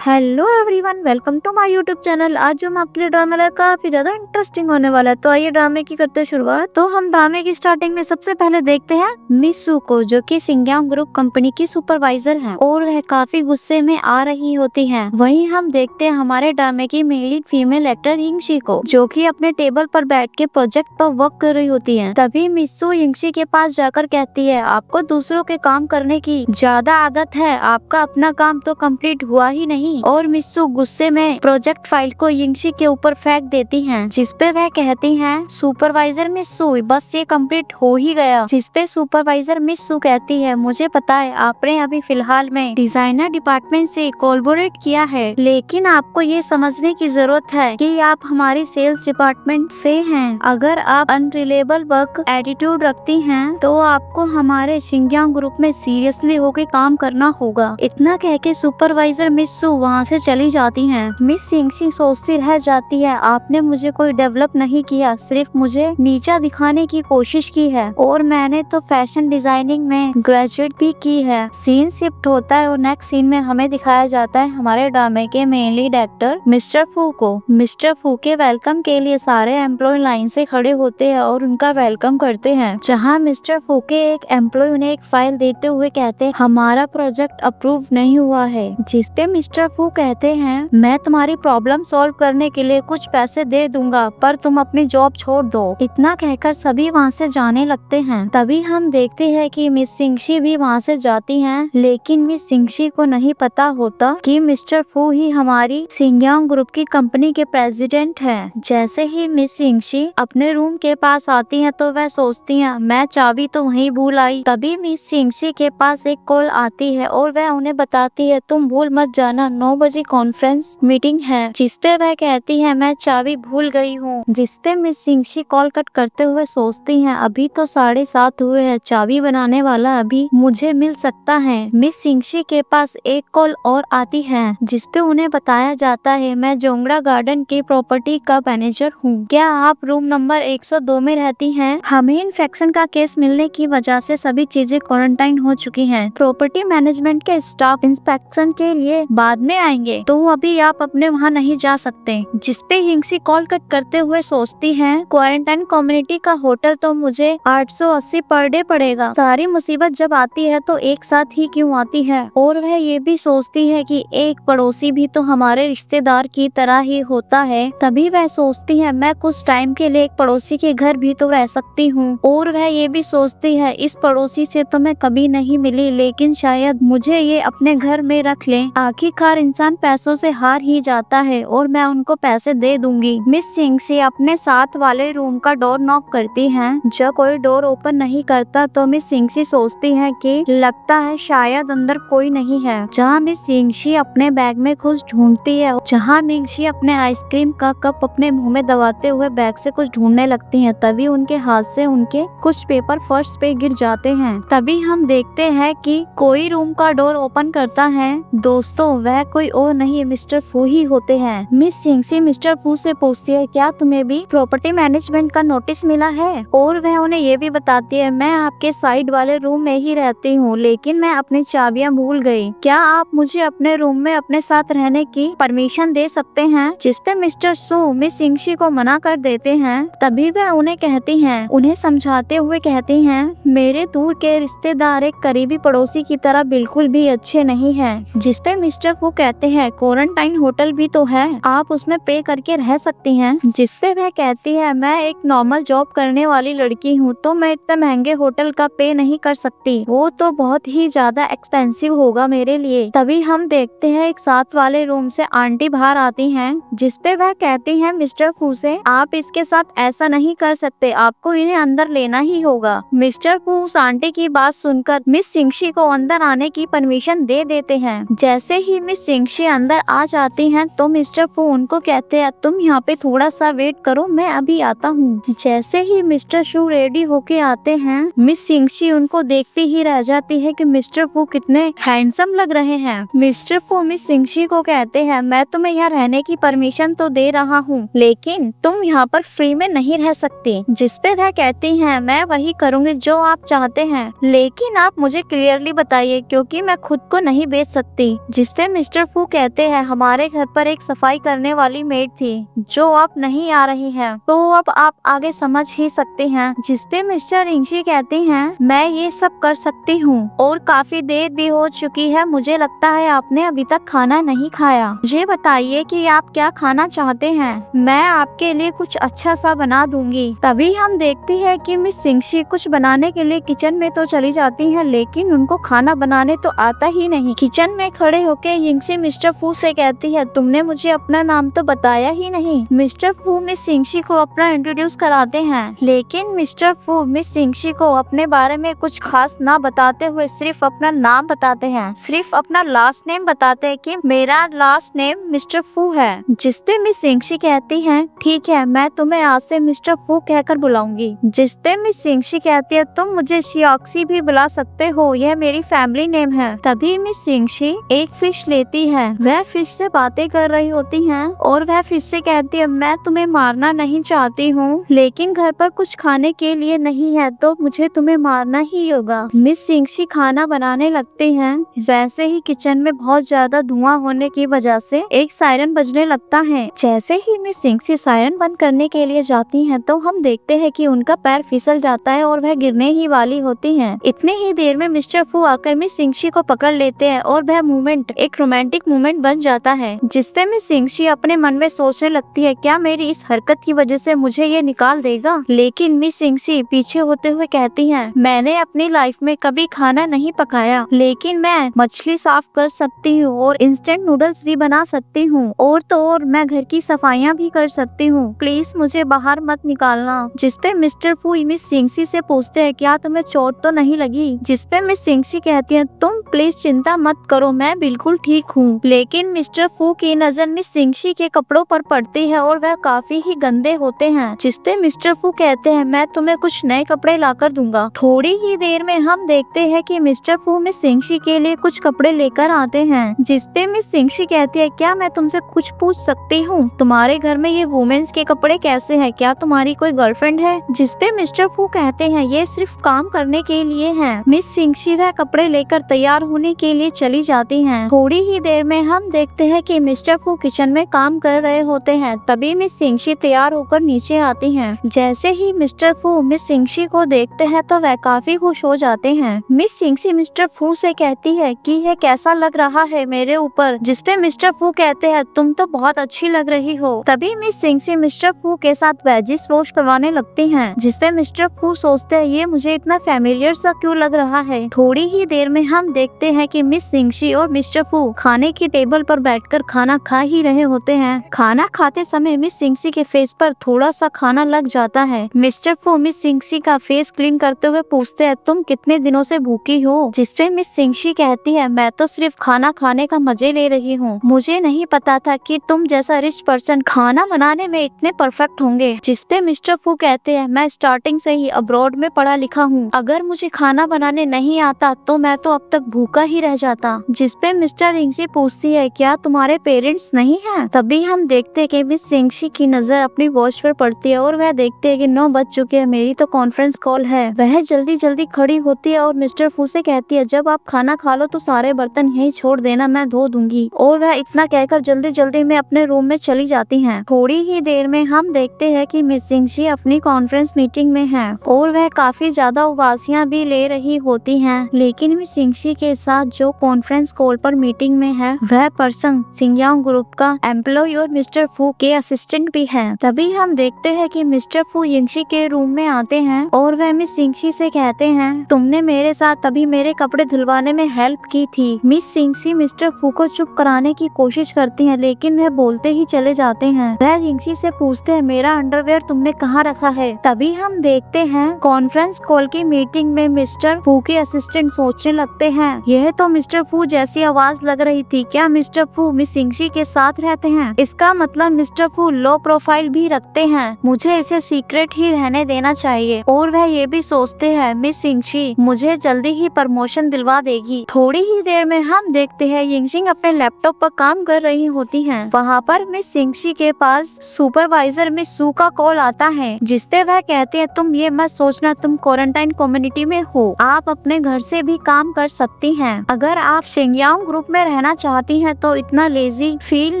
Hello everyone, welcome to my YouTube channel. आज जो हम आपके लिए ड्रामा लाया काफी ज्यादा इंटरेस्टिंग होने वाला है। तो आइए ड्रामे की करते हैं शुरुआत। तो हम ड्रामे की स्टार्टिंग में सबसे पहले देखते हैं मिसू को, जो कि सिंग्यांग ग्रुप कंपनी की सुपरवाइजर है और वह काफी गुस्से में आ रही होती है। वहीं हम देखते हैं हमारे ड्रामे की मेन फीमेल एक्टर यिंगशी को, जो कि अपने टेबल पर बैठ के प्रोजेक्ट पर वर्क कर रही होती है। तभी मिसू यिंगशी के पास जाकर कहती है, आपको दूसरों के काम करने की ज्यादा आदत है, आपका अपना काम तो कंप्लीट हुआ ही नहीं। और मिसू गुस्से में प्रोजेक्ट फाइल को यिंगशी के ऊपर फेंक देती हैं, जिसपे वह कहती हैं, सुपरवाइजर मिसू, बस ये कंप्लीट हो ही गया। जिसपे सुपरवाइजर मिसू कहती है, मुझे पता है आपने अभी फिलहाल में डिजाइनर डिपार्टमेंट से कोलैबोरेट किया है, लेकिन आपको ये समझने की जरूरत है कि आप हमारी सेल्स डिपार्टमेंट से हैं। अगर आप अनरिलेबल वर्क एटीट्यूड रखती हैं, तो आपको हमारे सिंग्यांग ग्रुप में सीरियसली होकर काम करना होगा। इतना कह के सुपरवाइजर मिसू वहाँ से चली जाती हैं। मिस यिंगशी सोचती रह जाती है, आपने मुझे कोई डेवलप नहीं किया, सिर्फ मुझे नीचा दिखाने की कोशिश की है, और मैंने तो फैशन डिजाइनिंग में ग्रेजुएट भी की है। सीन शिफ्ट होता है और नेक्स्ट सीन में हमें दिखाया जाता है हमारे ड्रामे के मेन लीड एक्टर मिस्टर फू को। मिस्टर फू के वेलकम के लिए सारे एम्प्लॉय लाइन से खड़े होते हैं और उनका वेलकम करते हैं। जहाँ मिस्टर फू के एक एम्प्लॉय उन्हें एक फाइल देते हुए कहते हैं, हमारा प्रोजेक्ट अप्रूव नहीं हुआ है। जिसपे मिस्टर फू कहते हैं, मैं तुम्हारी प्रॉब्लम सॉल्व करने के लिए कुछ पैसे दे दूंगा, पर तुम अपनी जॉब छोड़ दो। इतना कहकर सभी वहाँ से जाने लगते हैं। तभी हम देखते हैं कि मिस यिंगशी भी वहाँ से जाती हैं, लेकिन मिस यिंगशी को नहीं पता होता कि मिस्टर फू ही हमारी सिंग्यांग ग्रुप की कंपनी के प्रेसिडेंट हैं। जैसे ही मिस यिंगशी अपने रूम के पास आती हैं, तो वह सोचती हैं, मैं चाबी तो वहीं भूल आई। तभी मिस यिंगशी के पास एक कॉल आती है और वह उन्हें बताती है, तुम भूल मत जाना, 9 बजे कॉन्फ्रेंस मीटिंग है। जिसपे वह कहती है, मैं चाबी भूल गई हूँ। जिसपे मिस यिंगशी कॉल कट करते हुए सोचती हैं, अभी तो 7:30 हुए हैं, चाबी बनाने वाला अभी मुझे मिल सकता है। मिस यिंगशी के पास एक कॉल और आती है, जिसपे उन्हें बताया जाता है, मैं जोंगड़ा गार्डन की प्रॉपर्टी का मैनेजर हूँ, क्या आप रूम नंबर 102 में रहती हैं? हमें इन्फेक्शन का केस मिलने की वजह से सभी चीजें क्वारंटाइन हो चुकी हैं। प्रॉपर्टी मैनेजमेंट के स्टाफ इंस्पेक्शन के लिए बाद में आएंगे, तो अभी आप अपने वहाँ नहीं जा सकते। जिसपे यिंगशी कॉल कट करते हुए सोचती है, क्वारंटाइन कम्युनिटी का होटल तो मुझे 880 पर डे पड़ेगा। सारी मुसीबत जब आती है तो एक साथ ही क्यों आती है। और वह ये भी सोचती है कि एक पड़ोसी भी तो हमारे रिश्तेदार की तरह ही होता है। तभी वह सोचती है, मैं कुछ टाइम के लिए एक पड़ोसी के घर भी तो रह सकती हूँ। और वह ये भी सोचती है, इस पड़ोसी से तो मैं कभी नहीं मिली, लेकिन शायद मुझे ये अपने घर में रख ले। आखिरकार इंसान पैसों से हार ही जाता है और मैं उनको पैसे दे दूंगी। मिस यिंगशी अपने साथ वाले रूम का डोर नॉक करती हैं। जब कोई डोर ओपन नहीं करता तो मिस यिंगशी सोचती है कि लगता है शायद अंदर कोई नहीं है। जहाँ मिस यिंगशी अपने बैग में कुछ ढूंढती है, जहाँ यिंगशी अपने आइसक्रीम का कप अपने मुंह में दबाते हुए बैग से कुछ ढूंढने लगती है, तभी उनके हाथ से उनके कुछ पेपर फर्श पे गिर जाते हैं। तभी हम देखते हैं कि कोई रूम का डोर ओपन करता है। दोस्तों, वह कोई और नहीं मिस्टर फू ही होते हैं। मिस यिंगशी मिस्टर फू से पूछती है, क्या तुम्हें भी प्रॉपर्टी मैनेजमेंट का नोटिस मिला है? और वह उन्हें ये भी बताती है, मैं आपके साइड वाले रूम में ही रहती हूँ, लेकिन मैं अपनी चाबियाँ भूल गई। क्या आप मुझे अपने रूम में अपने साथ रहने की परमिशन दे सकते हैं? जिसपे मिस्टर सू मिस यिंगशी को मना कर देते हैं। तभी वह उन्हें कहती हैं, उन्हें समझाते हुए कहती हैं, मेरे दूर के रिश्तेदार एक करीबी पड़ोसी की तरह बिल्कुल भी अच्छे नहीं है। जिसपे मिस्टर फू कहते हैं, क्वारंटाइन होटल भी तो है, आप उसमें पे करके रह सकती हैं। जिसपे वह कहती है, मैं एक नॉर्मल जॉब करने वाली लड़की हूँ, तो मैं इतने महंगे होटल का पे नहीं कर सकती, वो तो बहुत ही ज्यादा एक्सपेंसिव होगा मेरे लिए। तभी हम देखते हैं एक साथ वाले रूम से आंटी बाहर आती हैं। जिसपे वह कहती हैं मिस्टर फू से, आप इसके साथ ऐसा नहीं कर सकते, आपको इन्हें अंदर लेना ही होगा। मिस्टर फू उस आंटी की बात सुनकर मिस यिंगशी को अंदर आने की परमिशन दे देते हैं। जैसे ही मिस यिंगशी अंदर आ जाती हैं, तो मिस्टर फू उनको कहते हैं, तुम यहाँ पे थोड़ा सा वेट करो, मैं अभी आता हूँ। जैसे ही मिस्टर शू रेडी होके आते हैं, मिस यिंगशी उनको देखती ही रह जाती है कि मिस्टर फू कितने हैंडसम लग रहे हैं। मिस्टर फू मिस यिंगशी को कहते हैं, मैं तुम्हें यहाँ रहने की परमिशन तो दे रहा हूँ, लेकिन तुम यहाँ पर फ्री में नहीं रह सकती। जिसपे वह कहती हैं, मैं वही करूँगी जो आप चाहते हैं, लेकिन आप मुझे क्लियरली बताइए, क्योंकि मैं खुद को नहीं बेच सकती। जिसपे मिस्टर फू कहते हैं हमारे घर पर एक सफाई करने वाली मेड थी जो अब नहीं आ रही है, तो अब आप आगे समझ ही सकते हैं। जिसपे मिस्टर रिंगशी कहती हैं मैं ये सब कर सकती हूँ और काफी देर भी हो चुकी है, मुझे लगता है आपने अभी तक खाना नहीं खाया। मुझे बताइए कि आप क्या खाना चाहते हैं, मैं आपके लिए कुछ अच्छा सा बना दूंगी। तभी हम देखती है कि मिस सिंगशी कुछ बनाने के लिए किचन में तो चली जाती हैं, लेकिन उनको खाना बनाने तो आता ही नहीं। किचन में खड़े होकर यिंगशी मिस्टर फू से कहती है तुमने मुझे अपना नाम तो बताया ही नहीं। मिस्टर फू मिस सिंगशी को अपना इंट्रोड्यूस कराते हैं, लेकिन मिस्टर फू मिस सिंगशी को अपने बारे में कुछ खास ना बताते हुए सिर्फ अपना नाम बताते हैं, सिर्फ अपना लास्ट नेम बताते हैं कि मेरा लास्ट नेम मिस्टर फू है। जिसपे मिस सिंगशी कहती है ठीक है, मैं तुम्हें आज से मिस्टर फू कहकर बुलाऊंगी। जिसपे मिस सिंगशी कहती है तुम मुझे शियाक्सी भी बुला सकते हो, यह मेरी फैमिली नेम है। तभी मिस सिंगशी एक फिश लेती है, वह फिश से बातें कर रही होती हैं और वह फिश से कहती है मैं तुम्हें मारना नहीं चाहती हूँ, लेकिन घर पर कुछ खाने के लिए नहीं है तो मुझे तुम्हें मारना ही होगा। मिस सिंगशी खाना बनाने लगती हैं। वैसे ही किचन में बहुत ज्यादा धुआं होने की वजह से एक सायरन बजने लगता है। जैसे ही मिस सिंगशी सायरन बंद करने के लिए जाती हैं तो हम देखते हैं कि उनका पैर फिसल जाता है और वह गिरने ही वाली होती हैं। इतने ही देर में मिस्टर फू आकर मिस सिंगशी को पकड़ लेते हैं और वह मूवमेंट एक रोमांटिक मूवमेंट बन जाता है। जिसपे मिस सिंगशी अपने मन में सोचने लगती है क्या मेरी इस हरकत की वजह से मुझे ये निकाल देगा। लेकिन मिस सिंगशी पीछे होते हुए कहती है मैंने अपनी लाइफ में कभी खाना नहीं पकाया, लेकिन मैं मछली साफ कर सकती हूँ और इंस्टेंट नूडल्स भी बना सकती हूँ, और तो और मैं घर की सफाइयाँ भी कर सकती हूँ, प्लीज मुझे बाहर मत निकालना। जिसपे मिस्टर फू मिस सिंगशी से पूछते हैं क्या तुम्हें चोट तो नहीं लगी। जिसपे मिस सिंगशी कहती है तुम प्लीज चिंता मत करो, मैं बिल्कुल ठीक हूँ। लेकिन मिस्टर फू की नजर मिस सिंगशी के कपड़ों पर पड़ती है और वह काफी ही गंदे होते हैं। जिसपे मिस्टर फू कहते हैं मैं तुम्हें कुछ नए कपड़े लाकर दूंगा। थोड़ी ही देर में हम देखते हैं कि मिस्टर फू मिस सिंगशी के लिए कुछ कपड़े लेकर आते हैं। जिसपे मिस सिंगशी कहती है क्या मैं तुमसे कुछ पूछ सकती हूँ, तुम्हारे घर में ये वुमेन्स के कपड़े कैसे हैं, क्या तुम्हारी कोई गर्लफ्रेंड है। जिसपे मिस्टर फू कहते हैं ये सिर्फ काम करने के लिए है। मिस सिंगशी वह कपड़े लेकर तैयार होने के लिए चली जाती हैं। थोड़ी ही देर में हम देखते हैं कि मिस्टर फू किचन में काम कर रहे होते हैं। तभी मिस सिंगशी तैयार होकर नीचे आती हैं। जैसे ही मिस्टर फू मिस सिंगशी को देखते हैं तो वह काफी खुश हो जाते हैं। मिस सिंगशी मिस्टर फू से कहती है कि यह कैसा लग रहा है मेरे ऊपर। जिसपे मिस्टर फू कहते हैं तुम तो बहुत अच्छी लग रही हो। तभी मिस सिंगशी मिस्टर फू के साथ वेजिस वॉश करवाने लगती हैं। जिसपे मिस्टर फू सोचते हैं ये मुझे इतना फैमिलियर सा क्यों लग रहा है। थोड़ी ही देर में हम देखते हैं कि मिस सिंगशी और मिस्टर फू खाने की टेबल पर बैठकर खाना खा ही रहे होते हैं। खाना खाते समय मिस सिंगशी के फेस पर थोड़ा सा खाना लग जाता है। मिस्टर फू मिस सिंगशी का फेस क्लीन करते हुए पूछते हैं तुम कितने दिनों से भूखी हो। जिसपे मिस सिंगशी कहती है मैं तो सिर्फ खाना खाने का मजे ले रही हूँ, मुझे नहीं पता था कि तुम जैसा रिच पर्सन खाना बनाने में इतने परफेक्ट होंगे। जिसपे मिस्टर फू कहते हैं मैं स्टार्टिंग से ही अब्रॉड में पढ़ा लिखा हूँ, अगर मुझे खाना बनाने नहीं आता तो मैं तो अब तक भूखा ही रह जाता। जिसपे मिस्टर रिंगशी पूछती है क्या तुम्हारे पेरेंट्स नहीं हैं। तभी हम देखते हैं कि मिस सिंगशी की नजर अपनी वॉच पर पड़ती है और वह देखते हैं कि 9 बज चुके हैं, मेरी तो कॉन्फ्रेंस कॉल है। वह जल्दी जल्दी खड़ी होती है और मिस्टर फू से कहती है जब आप खाना खा लो तो सारे बर्तन यहीं छोड़ देना, मैं धो दूंगी। और वह इतना कहकर जल्दी जल्दी में अपने रूम में चली जाती हैं। थोड़ी ही देर में हम देखते हैं कि मिस सिंगशी अपनी कॉन्फ्रेंस मीटिंग में है और वह काफी ज्यादा उबासियां भी ले रही होती हैं। लेकिन मिस सिंगशी के साथ जो कॉन्फ्रेंस कॉल पर मीटिंग में है वह पर्सन सिंगयांग ग्रुप का एम्प्लॉय और मिस्टर फू के असिस्टेंट भी है। तभी हम देखते हैं कि मिस्टर फू यिंगशी के रूम में आते हैं और वह मिस सिंगशी से कहते हैं तुमने मेरे साथ तभी मेरे कपड़े धुलवाने में हेल्प की थी। मिस सिंगशी मिस्टर फू को चुप कराने की कोशिश करती हैं, लेकिन वह बोलते ही चले जाते हैं। वह यिंगशी से पूछते हैं मेरा अंडरवेयर तुमने कहाँ रखा है। तभी हम देखते हैं कॉन्फ्रेंस कॉल की मीटिंग में मिस्टर फू के असिस्टेंट सोचने लगते हैं यह तो मिस्टर फू जैसी आवाज लग रही थी, क्या मिस्टर फू मिस सिंगशी के साथ रहते हैं, इसका मतलब मिस्टर फू लो प्रोफाइल भी रखते हैं, मुझे इसे सीक्रेट ही रहने देना चाहिए। और वह ये भी सोचते हैं मिस सिंगशी मुझे जल्दी ही प्रमोशन दिलवा देगी। थोड़ी ही देर में हम देखते हैं यिंगशी अपने लैपटॉप पर काम कर रही होती हैं। वहाँ पर मिस सिंगशी के पास सुपरवाइजर मिस सू का कॉल आता है, जिसपे वह कहते हैं तुम ये मत सोचना तुम क्वारंटाइन कम्युनिटी में हो, आप अपने घर से भी काम कर सकती हैं। अगर आप शिंगयांग ग्रुप में रहना चाहती हैं तो इतना लेजी फील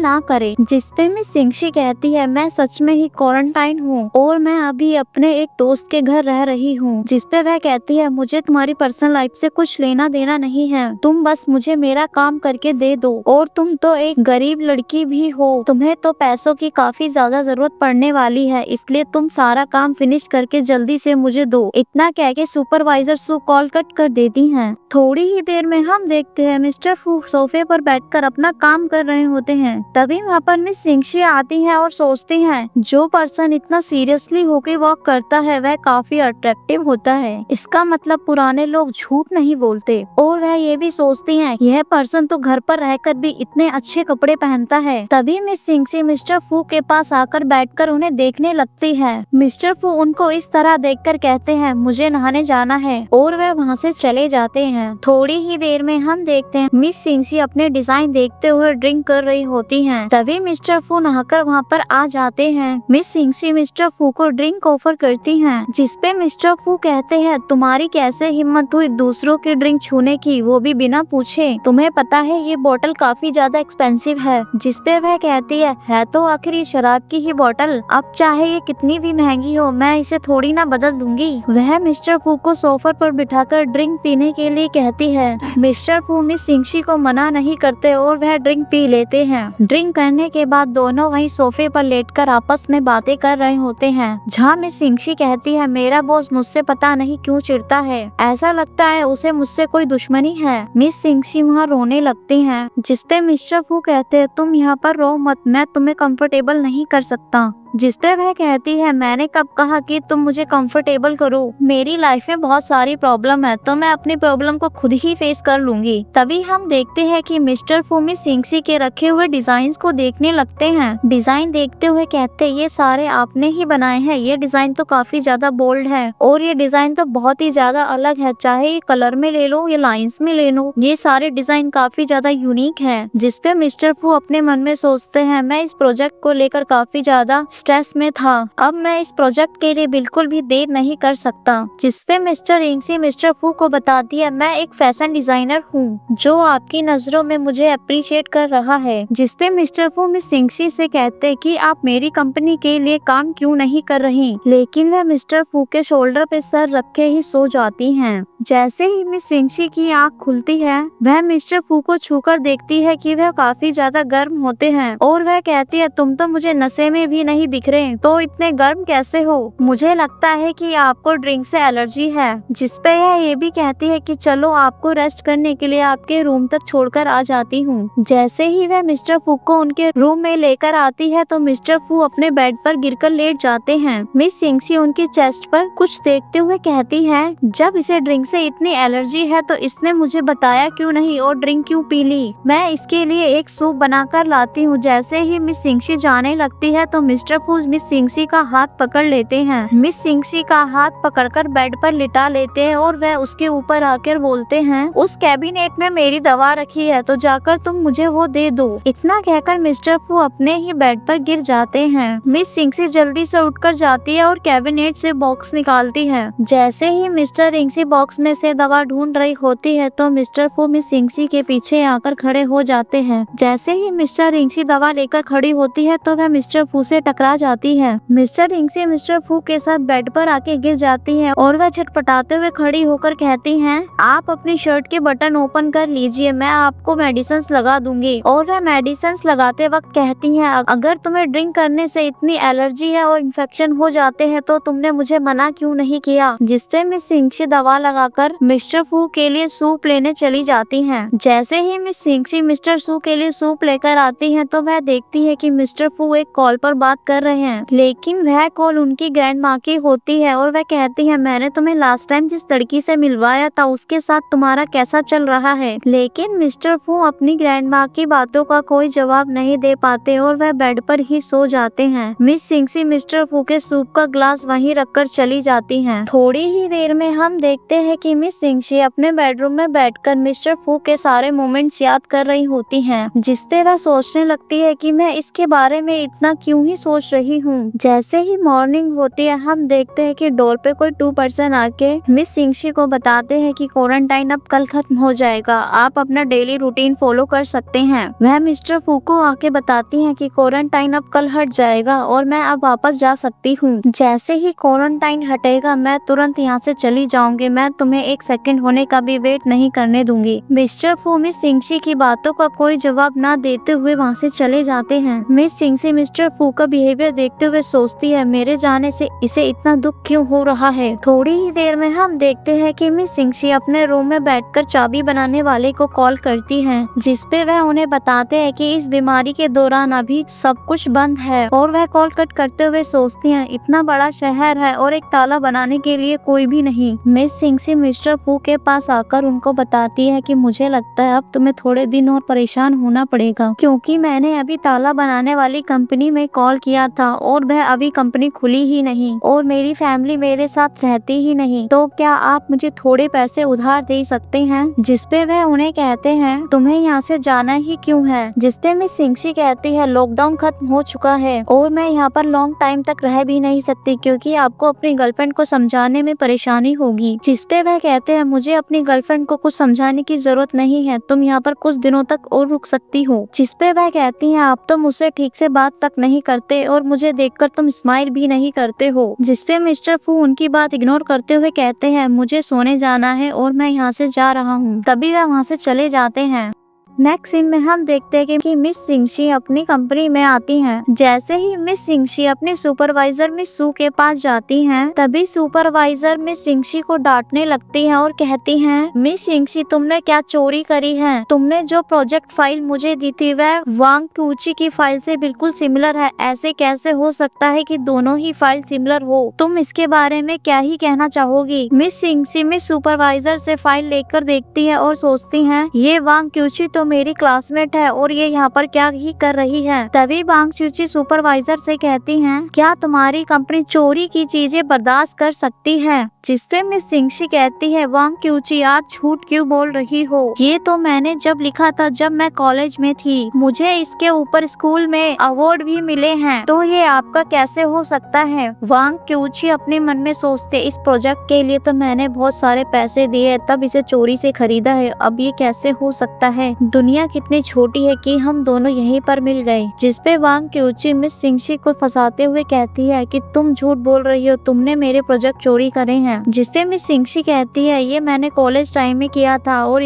ना करे। जिसपे मिस सिंगशी कहती है मैं सच में ही क्वारंटाइन हूँ और मैं अभी अपने एक दोस्त के घर रह रही हूँ। जिसपे वह कहती है मुझे तुम्हारी पर्सनल लाइफ से कुछ लेना देना नहीं है, तुम बस मुझे मेरा काम करके दे दो। और तुम तो एक गरीब लड़की भी हो, तुम्हें तो पैसों की काफी ज्यादा जरूरत पड़ने वाली है, इसलिए तुम सारा काम फिनिश करके जल्दी से मुझे दो। इतना कह के सुपरवाइजर सू कॉल कट कर देती हैं। थोड़ी ही देर में हम देखते हैं मिस्टर फू सोफे पर बैठकर अपना काम कर रहे होते हैं। तभी वहाँ पर मिस सिंगशी आती हैं और सोचती हैं जो पर्सन इतना सीरियसली होके वॉक करता है वह काफी अट्रैक्टिव होता है, इसका मतलब पुराने लोग झूठ नहीं बोलते। और वह ये भी सोचती हैं यह पर्सन तो घर पर रहकर भी इतने अच्छे कपड़े पहनता है। तभी मिस सिंगशी मिस्टर फू के पास आकर बैठकर उन्हें देखने लगती है। मिस्टर फू उनको इस तरह देखकर कहते हैं मुझे नहाने जाना है और वह वहाँ से चले जाते हैं। थोड़ी ही देर में हम देखते हैं मिस सिंगशी अपने डिजाइन देखते हुए ड्रिंक कर रही होती हैं। तभी मिस्टर फू नहाकर वहाँ पर आ जाते हैं। मिस सिंगशी मिस्टर फू को ड्रिंक ऑफर करती हैं, जिसपे मिस्टर फू कहते हैं तुम्हारी कैसे हिम्मत हुई दूसरों की ड्रिंक छूने की, वो भी बिना पूछे, तुम्हें पता है ये बोतल काफी ज्यादा एक्सपेंसिव है। जिसपे वह कहती है तो आखिर ये शराब की ही बोतल, अब चाहे ये कितनी भी महंगी हो मैं इसे थोड़ी ना बदल दूंगी। वह मिस्टर फू को सोफा पर बिठाकर ड्रिंक पीने के लिए कहती है। मिस्टर फू मिस सिंगशी को मना नहीं करते और वह ड्रिंक पी लेते हैं। ड्रिंक करने के बाद दोनों वहीं सोफे पर लेटकर आपस में बातें कर रहे होते हैं, जहाँ मिस सिंगशी कहती है मेरा बॉस मुझसे पता नहीं क्यों चिढ़ता है, ऐसा लगता है उसे मुझसे कोई दुश्मनी है। मिस सिंगशी वहाँ रोने लगती हैं, जिसपे मिस्टर फू कहते हैं तुम यहाँ पर रो मत, मैं तुम्हें कंफर्टेबल नहीं कर सकता। जिसपे वह कहती है मैंने कब कहा कि तुम मुझे कंफर्टेबल करो, मेरी लाइफ में बहुत सारी प्रॉब्लम है तो मैं अपनी प्रॉब्लम को खुद ही फेस कर लूंगी। तभी हम देखते हैं कि मिस्टर फू मिस सिंगशी के रखे हुए डिजाइन को देखने लगते हैं। डिजाइन देखते हुए कहते ये सारे आपने ही बनाए हैं, ये डिजाइन तो काफी ज्यादा बोल्ड है और ये डिजाइन तो बहुत ही ज्यादा अलग है, चाहे ये कलर में ले लो या लाइन्स में ले लो, ये सारे डिजाइन काफी ज्यादा यूनिक है। जिसपे मिस्टर फू अपने मन में सोचते हैं मैं इस प्रोजेक्ट को लेकर काफी ज्यादा स्ट्रेस में था, अब मैं इस प्रोजेक्ट के लिए बिल्कुल भी देर नहीं कर सकता। जिसपे मिस्टर इंगसी मिस्टर फू को बताती है मैं एक फैशन डिजाइनर हूँ जो आपकी नजरों में मुझे अप्रिशिएट कर रहा है। जिसपे मिस्टर फू मिस सिंगशी से कहते कि आप मेरी कंपनी के लिए काम क्यों नहीं कर रही, लेकिन वह मिस्टर फू के शोल्डर पे सर रखे ही सो जाती हैं। जैसे ही मिस सिंगशी की आँख खुलती है वह मिस्टर फू को छूकर देखती है कि वह काफी ज्यादा गर्म होते हैं और वह कहती है तुम तो मुझे नशे में भी नहीं दिख रहे तो इतने गर्म कैसे हो, मुझे लगता है कि आपको ड्रिंक से एलर्जी है। जिसपे यह ये भी कहती है कि चलो आपको रेस्ट करने के लिए आपके रूम तक छोड़कर आ जाती हूँ। जैसे ही वह मिस्टर फू को उनके रूम में लेकर आती है तो मिस्टर फू अपने बेड पर गिरकर लेट जाते हैं। मिस सिंगशी उनकी चेस्ट पर कुछ देखते हुए कहती है जब इसे ड्रिंक से इतनी एलर्जी है तो इसने मुझे बताया क्यों नहीं और ड्रिंक क्यों पी ली, मैं इसके लिए एक सूप बनाकर लाती हूँ। जैसे ही मिस सिंगशी जाने लगती है तो मिस्टर फू मिस सिंगशी का हाथ पकड़ लेते हैं। मिस सिंगशी का हाथ पकड़कर बेड पर लिटा लेते हैं और वह उसके ऊपर आकर बोलते हैं उस कैबिनेट में मेरी दवा रखी है तो जाकर तुम मुझे वो दे दो। इतना कहकर मिस्टर फू अपने ही बेड पर गिर जाते हैं। मिस सिंगशी जल्दी से उठकर जाती है और कैबिनेट से बॉक्स निकालती है। जैसे ही मिस्टर सिंगशी बॉक्स में से दवा ढूंढ रही होती है तो मिस्टर फू मिस सिंगशी के पीछे आकर खड़े हो जाते हैं। जैसे ही मिस्टर सिंगशी दवा लेकर खड़ी होती है तो वह मिस्टर फू से टकरा जाती है। मिस्टर सिंगशी मिस्टर फू के साथ बेड पर आके गिर जाती है और वह छटपटाते हुए खड़ी होकर कहती हैं आप अपनी शर्ट के बटन ओपन कर लीजिए, मैं आपको मेडिसिन लगा दूंगी। और वह मेडिसिन लगाते वक्त कहती हैं अगर तुम्हें ड्रिंक करने से इतनी एलर्जी है और इन्फेक्शन हो जाते हैं तो तुमने मुझे मना क्यों नहीं किया। जिससे मिस सिंगशी दवा लगाकर मिस्टर फू के लिए सूप लेने चली जाती हैं। जैसे ही मिस सिंगशी मिस्टर फू के लिए सूप लेकर आती हैं तो वह देखती है कि मिस्टर फू एक कॉल पर बात कर रहे हैं, लेकिन वह कॉल उनकी ग्रैंड माँ की होती है और वह कहती है मैंने तुम्हें लास्ट टाइम जिस लड़की से मिलवाया था उसके साथ तुम्हारा कैसा चल रहा है। लेकिन मिस्टर फू अपनी ग्रैंड माँ की बातों का कोई जवाब नहीं दे पाते और वह बेड पर ही सो जाते हैं। मिस सिंगशी मिस्टर फू के सूप का ग्लास वहीं रखकर चली जाती हैं। थोड़ी ही देर में हम देखते हैं कि मिस सिंगशी अपने बेडरूम में बैठकर मिस्टर फू के सारे मोमेंट्स याद कर रही होती हैं, जिससे वह सोचने लगती है कि मैं इसके बारे में इतना क्यों ही सोच सोच रही हूँ। जैसे ही मॉर्निंग होती है हम देखते हैं कि डोर पे कोई 2 पर्सन आके मिस सिंगशी को बताते हैं कि क्वारंटाइन अब कल खत्म हो जाएगा, आप अपना डेली रूटीन फॉलो कर सकते हैं। वह मिस्टर फू को आके बताती हैं कि क्वारंटाइन अब कल हट जाएगा और मैं अब वापस जा सकती हूँ। जैसे ही क्वारंटाइन हटेगा मैं तुरंत यहाँ से चली जाऊंगी, मैं तुम्हें 1 सेकंड होने का भी वेट नहीं करने दूंगी। मिस्टर फू मिस सिंगशी की बातों का कोई जवाब ना देते हुए वहाँ से चले जाते हैं। मिस सिंगशी मिस्टर फू का बिहेवियर देखते हुए सोचती है मेरे जाने से इसे इतना दुख क्यों हो रहा है। थोड़ी ही देर में हम देखते हैं कि मिस सिंगशी अपने रूम में बैठकर चाबी बनाने वाले को कॉल करती हैं, जिसपे वह उन्हें बताते हैं कि इस बीमारी के दौरान अभी सब कुछ बंद है। और वह कॉल कट करते हुए सोचती हैं इतना बड़ा शहर है और एक ताला बनाने के लिए कोई भी नहीं। मिस सिंगशी मिस्टर फू के पास आकर उनको बताती है कि मुझे लगता है अब तुम्हें थोड़े दिन और परेशान होना पड़ेगा, क्योंकि मैंने अभी ताला बनाने वाली कंपनी में कॉल किया था और वह अभी कंपनी खुली ही नहीं और मेरी फैमिली मेरे साथ रहती ही नहीं, तो क्या आप मुझे थोड़े पैसे उधार दे सकते हैं। जिसपे वह उन्हें कहते हैं तुम्हें यहाँ से जाना ही क्यों है। जिसपे मिस सिंगशी कहती है लॉकडाउन खत्म हो चुका है और मैं यहाँ पर लॉन्ग टाइम तक रह भी नहीं सकती, क्योंकि आपको अपनी गर्लफ्रेंड को समझाने में परेशानी होगी। जिसपे वह कहते हैं मुझे अपनी गर्लफ्रेंड को कुछ समझाने की जरूरत नहीं है, तुम यहाँ पर कुछ दिनों तक और रुक सकती हो। जिसपे वह कहती है आप तो मुझसे ठीक से बात तक नहीं करते और मुझे देखकर तुम स्माइल भी नहीं करते हो। जिसपे मिस्टर फू उनकी बात इग्नोर करते हुए कहते हैं मुझे सोने जाना है और मैं यहाँ से जा रहा हूँ। तभी वह वहाँ से चले जाते हैं। नेक्स्ट सीन में हम देखते हैं कि मिस सिंगशी अपनी कंपनी में आती हैं। जैसे ही मिस सिंगशी अपने सुपरवाइजर मिस सू के पास जाती हैं, तभी सुपरवाइजर मिस सिंगशी को डांटने लगती है और कहती हैं मिस सिंगशी तुमने क्या चोरी करी है। तुमने जो प्रोजेक्ट फाइल मुझे दी थी वह वांग क्यूची की फाइल से बिल्कुल सिमिलर है, ऐसे कैसे हो सकता है कि दोनों ही फाइल सिमिलर हो। तुम इसके बारे में क्या ही कहना चाहोगी। मिस सिंगशी मिस सुपरवाइजर से फाइल लेकर देखती है और सोचती है ये वांग क्यूची तो मेरी क्लासमेट है और ये यहाँ पर क्या ही कर रही है। तभी वांग क्यूची सुपरवाइजर से कहती हैं क्या तुम्हारी कंपनी चोरी की चीजें बर्दाश्त कर सकती है। जिसपे मिस सिंगशी कहती है वांग क्यूची आज झूठ क्यों बोल रही हो, ये तो मैंने जब लिखा था जब मैं कॉलेज में थी, मुझे इसके ऊपर स्कूल में अवार्ड भी मिले हैं, तो ये आपका कैसे हो सकता है। वांग क्यूची अपने मन में सोचते इस प्रोजेक्ट के लिए तो मैंने बहुत सारे पैसे दिए तब इसे चोरी से खरीदा है, अब ये कैसे हो सकता है। दुनिया कितनी छोटी है कि हम दोनों यहीं पर मिल गए। जिसपे वांग क्यूची मिस सिंगशी को फंसाते हुए कहती है कि तुम झूठ बोल रही हो, तुमने मेरे प्रोजेक्ट चोरी करे हैं। जिसपे मिस सिंगशी कहती है ये मैंने कॉलेज टाइम में किया था और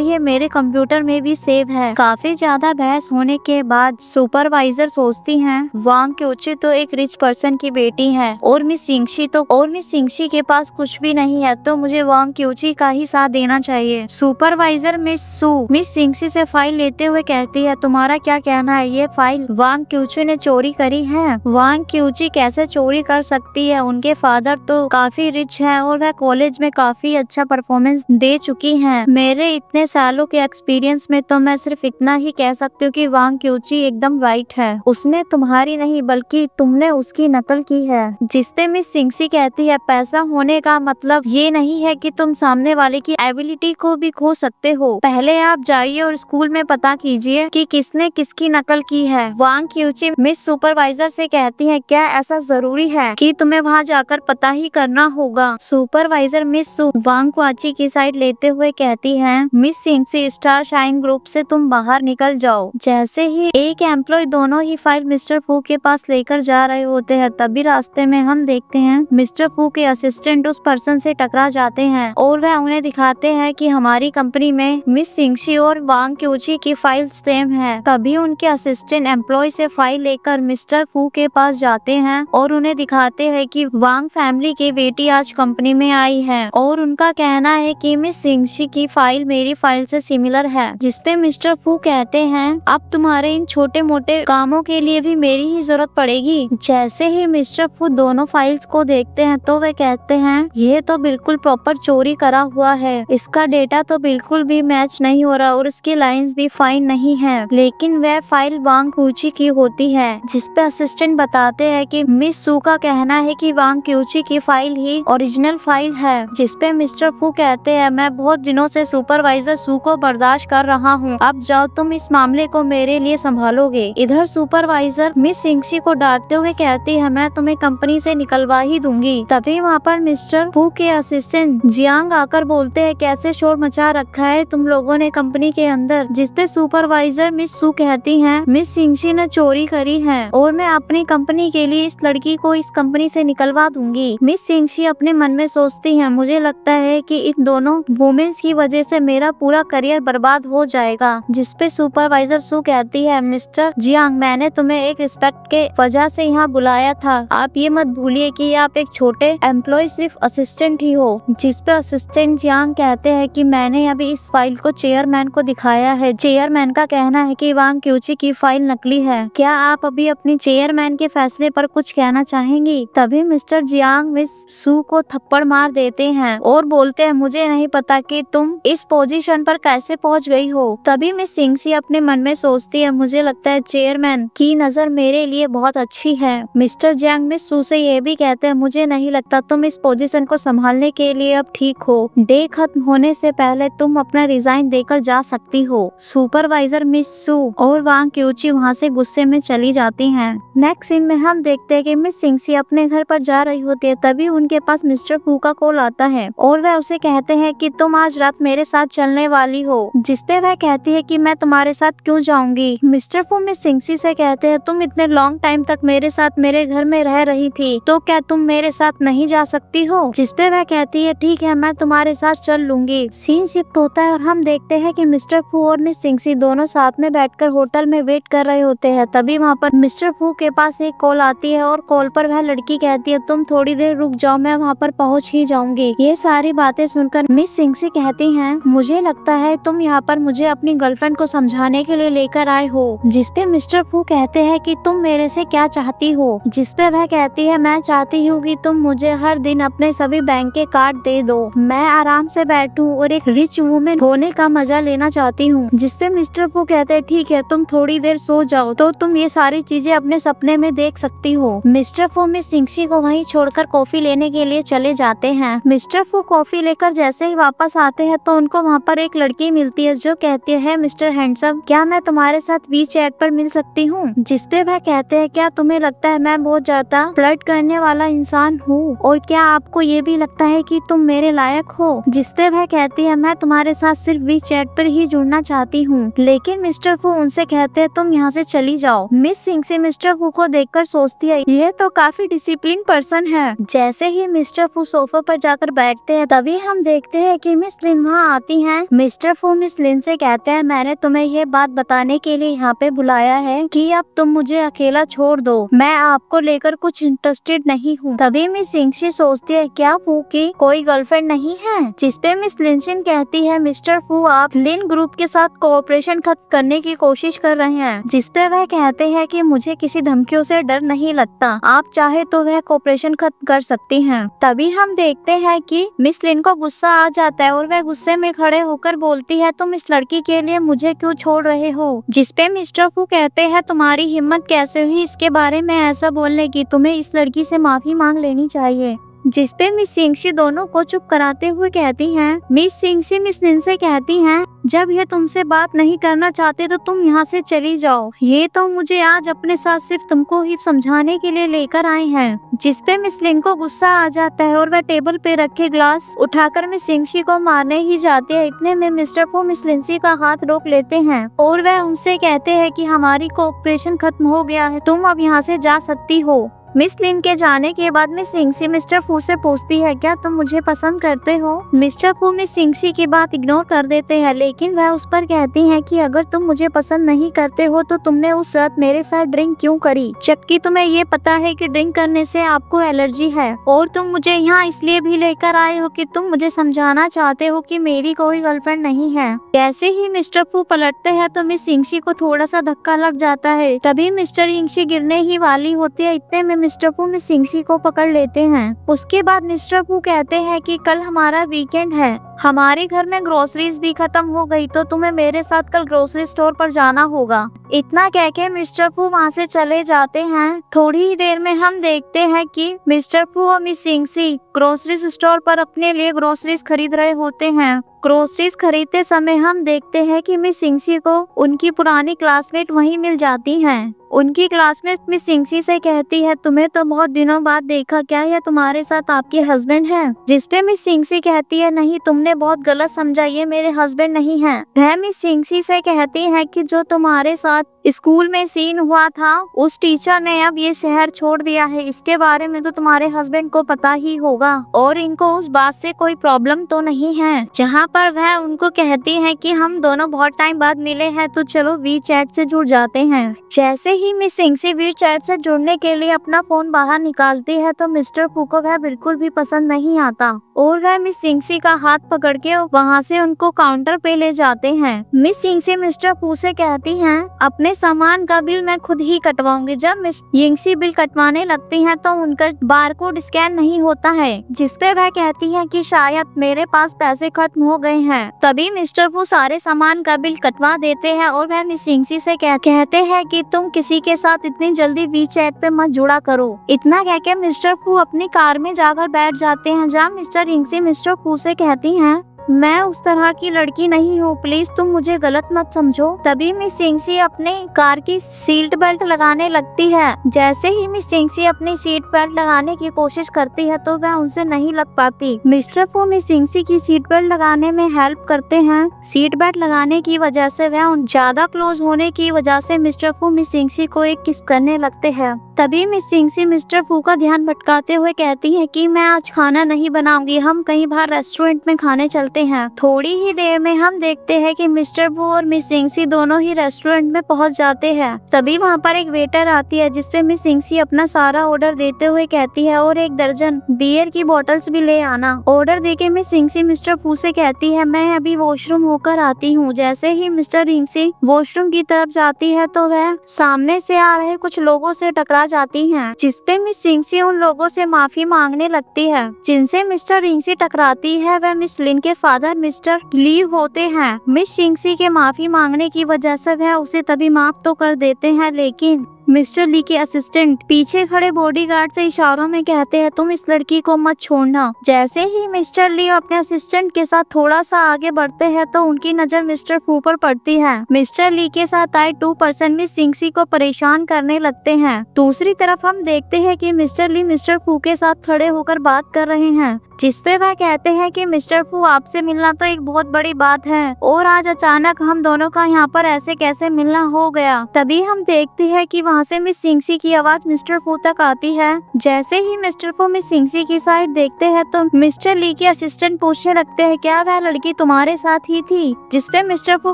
ये मेरे कंप्यूटर में भी सेव है। काफी ज्यादा बहस होने के बाद सुपरवाइजर सोचती हैं वांग क्यूची तो एक रिच पर्सन की बेटी है और मिस सिंगशी के पास कुछ भी नहीं है, तो मुझे वांग क्यूची का ही साथ देना चाहिए। सुपरवाइजर मिस सिंगशी से फाइल लेते हुए कहती है तुम्हारा क्या कहना है, ये फाइल वांग क्यूची ने चोरी करी है। वांग क्यूची कैसे चोरी कर सकती है, उनके फादर तो काफी रिच है और वह कॉलेज में काफी अच्छा परफॉर्मेंस दे चुकी हैं। मेरे इतने सालों के एक्सपीरियंस में तो मैं सिर्फ इतना ही कह सकती हूँ कि वांग क्यूची एकदम राइट है, उसने तुम्हारी नहीं बल्कि तुमने उसकी नकल की है। जिसपे मिस सिंगशी कहती है पैसा होने का मतलब ये नहीं है कि तुम सामने वाले की एबिलिटी को भी खो सकते हो, पहले आप जाइए और स्कूल में पता कीजिए कि किसने किसकी नकल की है। वांग क्यूची मिस सुपरवाइजर से कहती है क्या ऐसा जरूरी है कि तुम्हें वहाँ जाकर पता ही करना होगा। सुपरवाइजर मिस वांग क्यूची की साइड लेते हुए कहती है मिस सिंगशी स्टार शाइन ग्रुप से तुम बाहर निकल जाओ। जैसे ही एक एम्प्लॉय दोनों ही फाइल मिस्टर फू के पास लेकर जा रहे होते हैं, तभी रास्ते में हम देखते हैं मिस्टर फू के असिस्टेंट उस पर्सन से टकरा जाते हैं और वह उन्हें दिखाते हैं कि हमारी कंपनी में मिस सिंगशी और वांग क्यूची की फाइल सेम है। तभी उनके असिस्टेंट एम्प्लॉय से फाइल लेकर मिस्टर फू के पास जाते हैं और उन्हें दिखाते हैं कि वांग फैमिली की बेटी आज कंपनी में आई है और उनका कहना है कि मिस सिंगशी की फाइल मेरी फाइल से सिमिलर है। जिसपे मिस्टर फू कहते हैं अब तुम्हारे इन छोटे मोटे कामों के लिए भी मेरी ही जरूरत पड़ेगी। जैसे ही मिस्टर फू दोनों फाइल्स को देखते हैं तो वे कहते हैं ये तो बिल्कुल प्रॉपर चोरी करा हुआ है, इसका डेटा तो बिल्कुल भी मैच नहीं हो रहा और और उसकी लाइंस भी फाइन नहीं है, लेकिन वह फाइल वांग क्यूची की होती है, जिसपे असिस्टेंट बताते हैं कि मिस सू का कहना है कि वांग क्यूची की फाइल ही ओरिजिनल फाइल है, जिसपे मिस्टर फू कहते हैं मैं बहुत दिनों से सुपरवाइजर सू को बर्दाश्त कर रहा हूँ, अब जाओ तुम इस मामले को मेरे लिए संभालोगे। इधर सुपरवाइजर मिस सिंगसी को डांटते हुए कहती है मैं तुम्हें कंपनी से निकलवा ही दूंगी। तभी वहाँ पर मिस्टर फू के असिस्टेंट जियांग आकर बोलते हैं कैसे शोर मचा रखा है तुम लोगों ने कंपनी के अंदर, जिसपे सुपरवाइजर मिस सू कहती है मिस सिंगसी ने चोरी करी है और मैं अपनी कंपनी के लिए इस लड़की को इस कंपनी से निकलवा दूंगी। मिस सिंगसी अपने मन में सोचती है मुझे लगता है कि इन दोनों वुमेन्स की वजह से मेरा पूरा करियर बर्बाद हो जाएगा, जिसपे सुपरवाइजर सू कहती है मिस्टर जियांग मैंने तुम्हें एक रिस्पेक्ट के वजह से यहाँ बुलाया था, आप ये मत भूलिए कि आप एक छोटे एम्प्लॉय सिर्फ असिस्टेंट ही हो। जिसपे असिस्टेंट जियांग कहते हैं कि मैंने अभी इस फाइल को चेयरमैन को दिखाया है, चेयरमैन का कहना है कि वांग क्यूची की फाइल नकली है, क्या आप अभी अपनी चेयरमैन के फैसले पर कुछ कहना चाहेंगी। तभी मिस्टर जियांग मिस सू को थप्पड़ मार देते हैं और बोलते हैं मुझे नहीं पता कि तुम इस पोजीशन पर कैसे पहुंच गई हो। तभी मिस सिंगसी अपने मन में सोचती है मुझे लगता है चेयरमैन की नजर मेरे लिए बहुत अच्छी है। मिस्टर जियांग मिस सू से ये भी कहते हैं मुझे नहीं लगता तुम इस पोजीशन को संभालने के लिए अब ठीक हो, डे खत्म होने से पहले तुम अपना रिजाइन देकर जा सकती हो। सुपरवाइजर मिस सू और वांग क्यूची वहाँ से गुस्से में चली जाती हैं। नेक्स्ट सीन में हम देखते हैं कि मिस सिंगसी अपने घर पर जा रही होती है, तभी उनके पास मिस्टर फू का कॉल आता है और वह उसे कहते हैं कि तुम आज रात मेरे साथ चलने वाली हो, जिसपे वह कहती है कि मैं तुम्हारे साथ क्यों जाऊंगी। मिस्टर फू मिस सिंगसी से कहते हैं तुम इतने लॉन्ग टाइम तक मेरे साथ मेरे घर में रह रही थी, तो क्या तुम मेरे साथ नहीं जा सकती हो। जिसपे वह कहती है ठीक है मैं तुम्हारे साथ चल लूंगी। सीन शिफ्ट होता है और हम देखते हैं कि मिस्टर फू और मिस सिंगसी दोनों साथ में बैठकर होटल में वेट कर रहे होते हैं। तभी वहाँ पर मिस्टर फू के पास एक कॉल आती है और कॉल पर वह लड़की कहती है तुम थोड़ी देर रुक जाओ मैं वहाँ पर पहुँच ही जाऊंगी। ये सारी बातें सुनकर मिस सिंगसी कहती है मुझे लगता है तुम यहाँ पर मुझे अपनी गर्लफ्रेंड को समझाने के लिए लेकर आए हो। जिसपे मिस्टर फू कहते हैं कि तुम मेरे से क्या चाहती हो। जिसपे वह कहती है मैं चाहती हूँ कि तुम मुझे हर दिन अपने सभी बैंक के कार्ड दे दो, मैं आराम से बैठूं और एक रिच वुमेन होने का मजा लेना चाहती हूँ। जिसपे मिस्टर फू कहते हैं ठीक है तुम थोड़ी देर सो जाओ तो तुम ये सारी चीजें अपने सपने में देख सकती हो। मिस्टर फू मिस सिंगसी को वहीं छोड़कर कॉफी लेने के लिए चले जाते हैं। मिस्टर फू कॉफी लेकर जैसे ही वापस आते हैं तो उनको वहाँ पर एक लड़की मिलती है जो कहती है मिस्टर हैंडसम क्या मैं तुम्हारे साथ वी चैट पर मिल सकती हूँ। जिसपे वह कहते हैं क्या तुम्हें लगता है मैं बहुत ज्यादा फ्लर्ट करने वाला इंसान हूँ और क्या आपको ये भी लगता है कि तुम मेरे लायक हो। जिसपे वह कहती है मैं तुम्हारे साथ सिर्फ वी चैट पर ही जुड़ना चाहती हूँ। लेकिन मिस्टर फू उनसे कहते हैं तुम यहाँ से चली जाओ। मिस सिंगसी मिस्टर फू को देखकर सोचती है ये तो काफी डिसिप्लिन पर्सन है। जैसे ही मिस्टर फू सोफे पर जाकर बैठते हैं तभी हम देखते हैं कि मिस लिन वहाँ आती हैं। मिस्टर फू मिस लिन से कहते हैं मैंने तुम्हें ये बात बताने के लिए यहाँ पे बुलाया है कि अब तुम मुझे अकेला छोड़ दो, मैं आपको लेकर कुछ इंटरेस्टेड नहीं हूँ। तभी मिस सिंगसी सोचती है क्या फू की कोई गर्लफ्रेंड नहीं है। जिसपे मिस लिनशिन कहती है मिस्टर फू आप लिन ग्रुप के साथ कोऑपरेशन खत्म करने की कोशिश कर रहे हैं। जिसपे वह कहते हैं कि मुझे किसी धमकियों से डर नहीं लगता, आप चाहे तो वह कोऑपरेशन खत्म कर सकती हैं। तभी हम देखते हैं कि मिस लिन को गुस्सा आ जाता है और वह गुस्से में खड़े होकर बोलती है तुम इस लड़की के लिए मुझे क्यों छोड़ रहे हो। जिसपे मिस्टर फू कहते हैं तुम्हारी हिम्मत कैसे हुई इसके बारे में ऐसा बोलने की, तुम्हें इस लड़की से माफी मांग लेनी चाहिए। जिसपे मिस सिंगसी दोनों को चुप कराते हुए कहती हैं मिस सिंगसी मिस लिन से कहती हैं जब ये तुमसे बात नहीं करना चाहते तो तुम यहाँ से चली जाओ, ये तो मुझे आज अपने साथ सिर्फ तुमको ही समझाने के लिए लेकर आए हैं। जिसपे मिस लिन को गुस्सा आ जाता है और वह टेबल पे रखे ग्लास उठाकर मिस सिंगसी को मारने ही जाते हैं। इतने में मिस्टर फू मिस लिंसी का हाथ रोक लेते हैं और वह उनसे कहते हैं कि हमारी कोऑपरेशन खत्म हो गया है, तुम अब यहाँ से जा सकती हो। मिस लिन के जाने के बाद मिस सिंगसी मिस्टर फू से पूछती है क्या तुम मुझे पसंद करते हो। मिस्टर फू मिस सिंगसी की बात इग्नोर कर देते हैं लेकिन वह उस पर कहती हैं कि अगर तुम मुझे पसंद नहीं करते हो तो तुमने उस रात मेरे साथ ड्रिंक क्यों करी, जबकि तुम्हें ये पता है कि ड्रिंक करने से आपको एलर्जी है और तुम मुझे यहाँ इसलिए भी लेकर आए हो कि तुम मुझे समझाना चाहते हो कि मेरी कोई गर्लफ्रेंड नहीं है। जैसे ही मिस्टर फू पलटते हैं तो मिस सिंगसी को थोड़ा सा धक्का लग जाता है। तभी मिस्टर सिंगसी गिरने ही वाली होती है। इतने में मिस्टर फू मिस सिंगसी को पकड़ लेते हैं। उसके बाद मिस्टर फू कहते हैं कि कल हमारा वीकेंड है हमारे घर में ग्रोसरीज भी खत्म हो गई तो तुम्हें मेरे साथ कल ग्रोसरी स्टोर पर जाना होगा। इतना कह के मिस्टर फू वहाँ से चले जाते हैं। थोड़ी ही देर में हम देखते हैं कि मिस्टर फू और मिस सिंगसी ग्रोसरी स्टोर पर अपने लिए ग्रोसरीज खरीद रहे होते हैं। ग्रोसरीज खरीदते समय हम देखते हैं कि मिस सिंगसी को उनकी पुरानी क्लासमेट वहीं मिल जाती हैं। उनकी क्लासमेट मिस सिंगसी से कहती है, तुम्हें तो बहुत दिनों बाद देखा, क्या यह तुम्हारे साथ आपके हस्बैंड हैं? जिसपे मिस सिंगसी कहती है, नहीं, तुमने बहुत गलत समझा, ये मेरे हस्बैंड नहीं हैं। वह मिस सिंगसी से कहती है कि जो तुम्हारे साथ स्कूल में सीन हुआ था, उस टीचर ने अब ये शहर छोड़ दिया है, इसके बारे में तो तुम्हारे हस्बैंड को पता ही होगा और इनको उस बात से कोई प्रॉब्लम तो नहीं है। जहाँ पर वह उनको कहती है कि हम दोनों बहुत टाइम बाद मिले हैं तो चलो वी चैट से जुड़ जाते हैं। जैसे ही मिस सिंगसी वी चैट से जुड़ने के लिए अपना फोन बाहर निकालती है तो मिस्टर फू को वह बिल्कुल भी पसंद नहीं आता और वह मिस सिंगसी का हाथ पकड़ के वहाँ से उनको काउंटर पे ले जाते हैं। मिस सिंगसी मिस्टर फू से कहती हैं, अपने सामान का बिल मैं खुद ही कटवाऊंगी। जब मिस सिंगसी बिल कटवाने लगती हैं तो उनका बारकोड स्कैन नहीं होता है, जिसपे वह कहती है कि शायद मेरे पास पैसे खत्म हो गए हैं। तभी मिस्टर फू सारे सामान का बिल कटवा देते हैं और वह मिस सिंगसी से कहते हैं कि तुम किसी के साथ इतनी जल्दी वी चैट पे मत जुड़ा करो। इतना कह के मिस्टर फू अपनी कार में जाकर बैठ जाते हैं, जहाँ मिस्टर सिंगसी मिस्टर फू से कहती हैं, मैं उस तरह की लड़की नहीं हूँ, प्लीज तुम मुझे गलत मत समझो। तभी मिस सिंगसी अपने कार की सीट बेल्ट लगाने लगती है। जैसे ही मिस सिंगसी अपनी सीट बेल्ट लगाने की कोशिश करती है तो वह उनसे नहीं लग पाती। मिस्टर फू मिस सिंगसी की सीट बेल्ट लगाने में हेल्प करते हैं। सीट बेल्ट लगाने की वजह से वह ज्यादा क्लोज होने की वजह से मिस्टर फू मिस सिंगसी को एक किस करने लगते हैं। तभी मिस सिंगसी मिस्टर फू का ध्यान भटकाते हुए कहती है कि मैं आज खाना नहीं बनाऊंगी, हम कहीं बाहर रेस्टोरेंट में खाने चलते हैं। थोड़ी ही देर में हम देखते हैं कि मिस्टर फू और मिस सिंगसी दोनों ही रेस्टोरेंट में पहुंच जाते हैं। तभी वहां पर एक वेटर आती है, जिसपे मिस सिंगसी अपना सारा ऑर्डर देते हुए कहती है, और 1 दर्जन बियर की बोतल्स भी ले आना। ऑर्डर देके मिस सिंगसी मिस्टर फू से कहती है, मैं अभी वॉशरूम होकर आती हूँ। जैसे ही मिस्टर सिंगसी वॉशरूम की तरफ जाती है तो वह सामने से आ रहे कुछ लोगों से टकरा जाती हैं, जिसपे मिस सिंगसी उन लोगों से माफी मांगने लगती है। जिनसे मिस्टर सिंगसी टकराती है वह मिस लिन के फादर मिस्टर ली होते हैं। मिस सिंगसी के माफी मांगने की वजह से वह उसे तभी माफ तो कर देते हैं, लेकिन मिस्टर ली के असिस्टेंट पीछे खड़े बॉडीगार्ड से इशारों में कहते हैं, तुम इस लड़की को मत छोड़ना। जैसे ही मिस्टर ली अपने असिस्टेंट के साथ थोड़ा सा आगे बढ़ते हैं तो उनकी नजर मिस्टर फू पर पड़ती है। मिस्टर ली के साथ आए 2% मिस सिंगसी को परेशान करने लगते हैं। दूसरी तरफ हम देखते हैं कि मिस्टर ली मिस्टर फू के साथ खड़े होकर बात कर रहे हैं, जिसपे वह कहते हैं कि मिस्टर फू, आपसे मिलना तो एक बहुत बड़ी बात है और आज अचानक हम दोनों का यहाँ पर ऐसे कैसे मिलना हो गया। तभी हम देखते हैं कि वहाँ से मिस सिंगसी की आवाज मिस्टर फू तक आती है। जैसे ही मिस्टर फू मिस सिंगसी की साइड देखते हैं तो मिस्टर ली के असिस्टेंट पूछने लगते हैं, क्या वह लड़की तुम्हारे साथ ही थी? जिसपे मिस्टर फू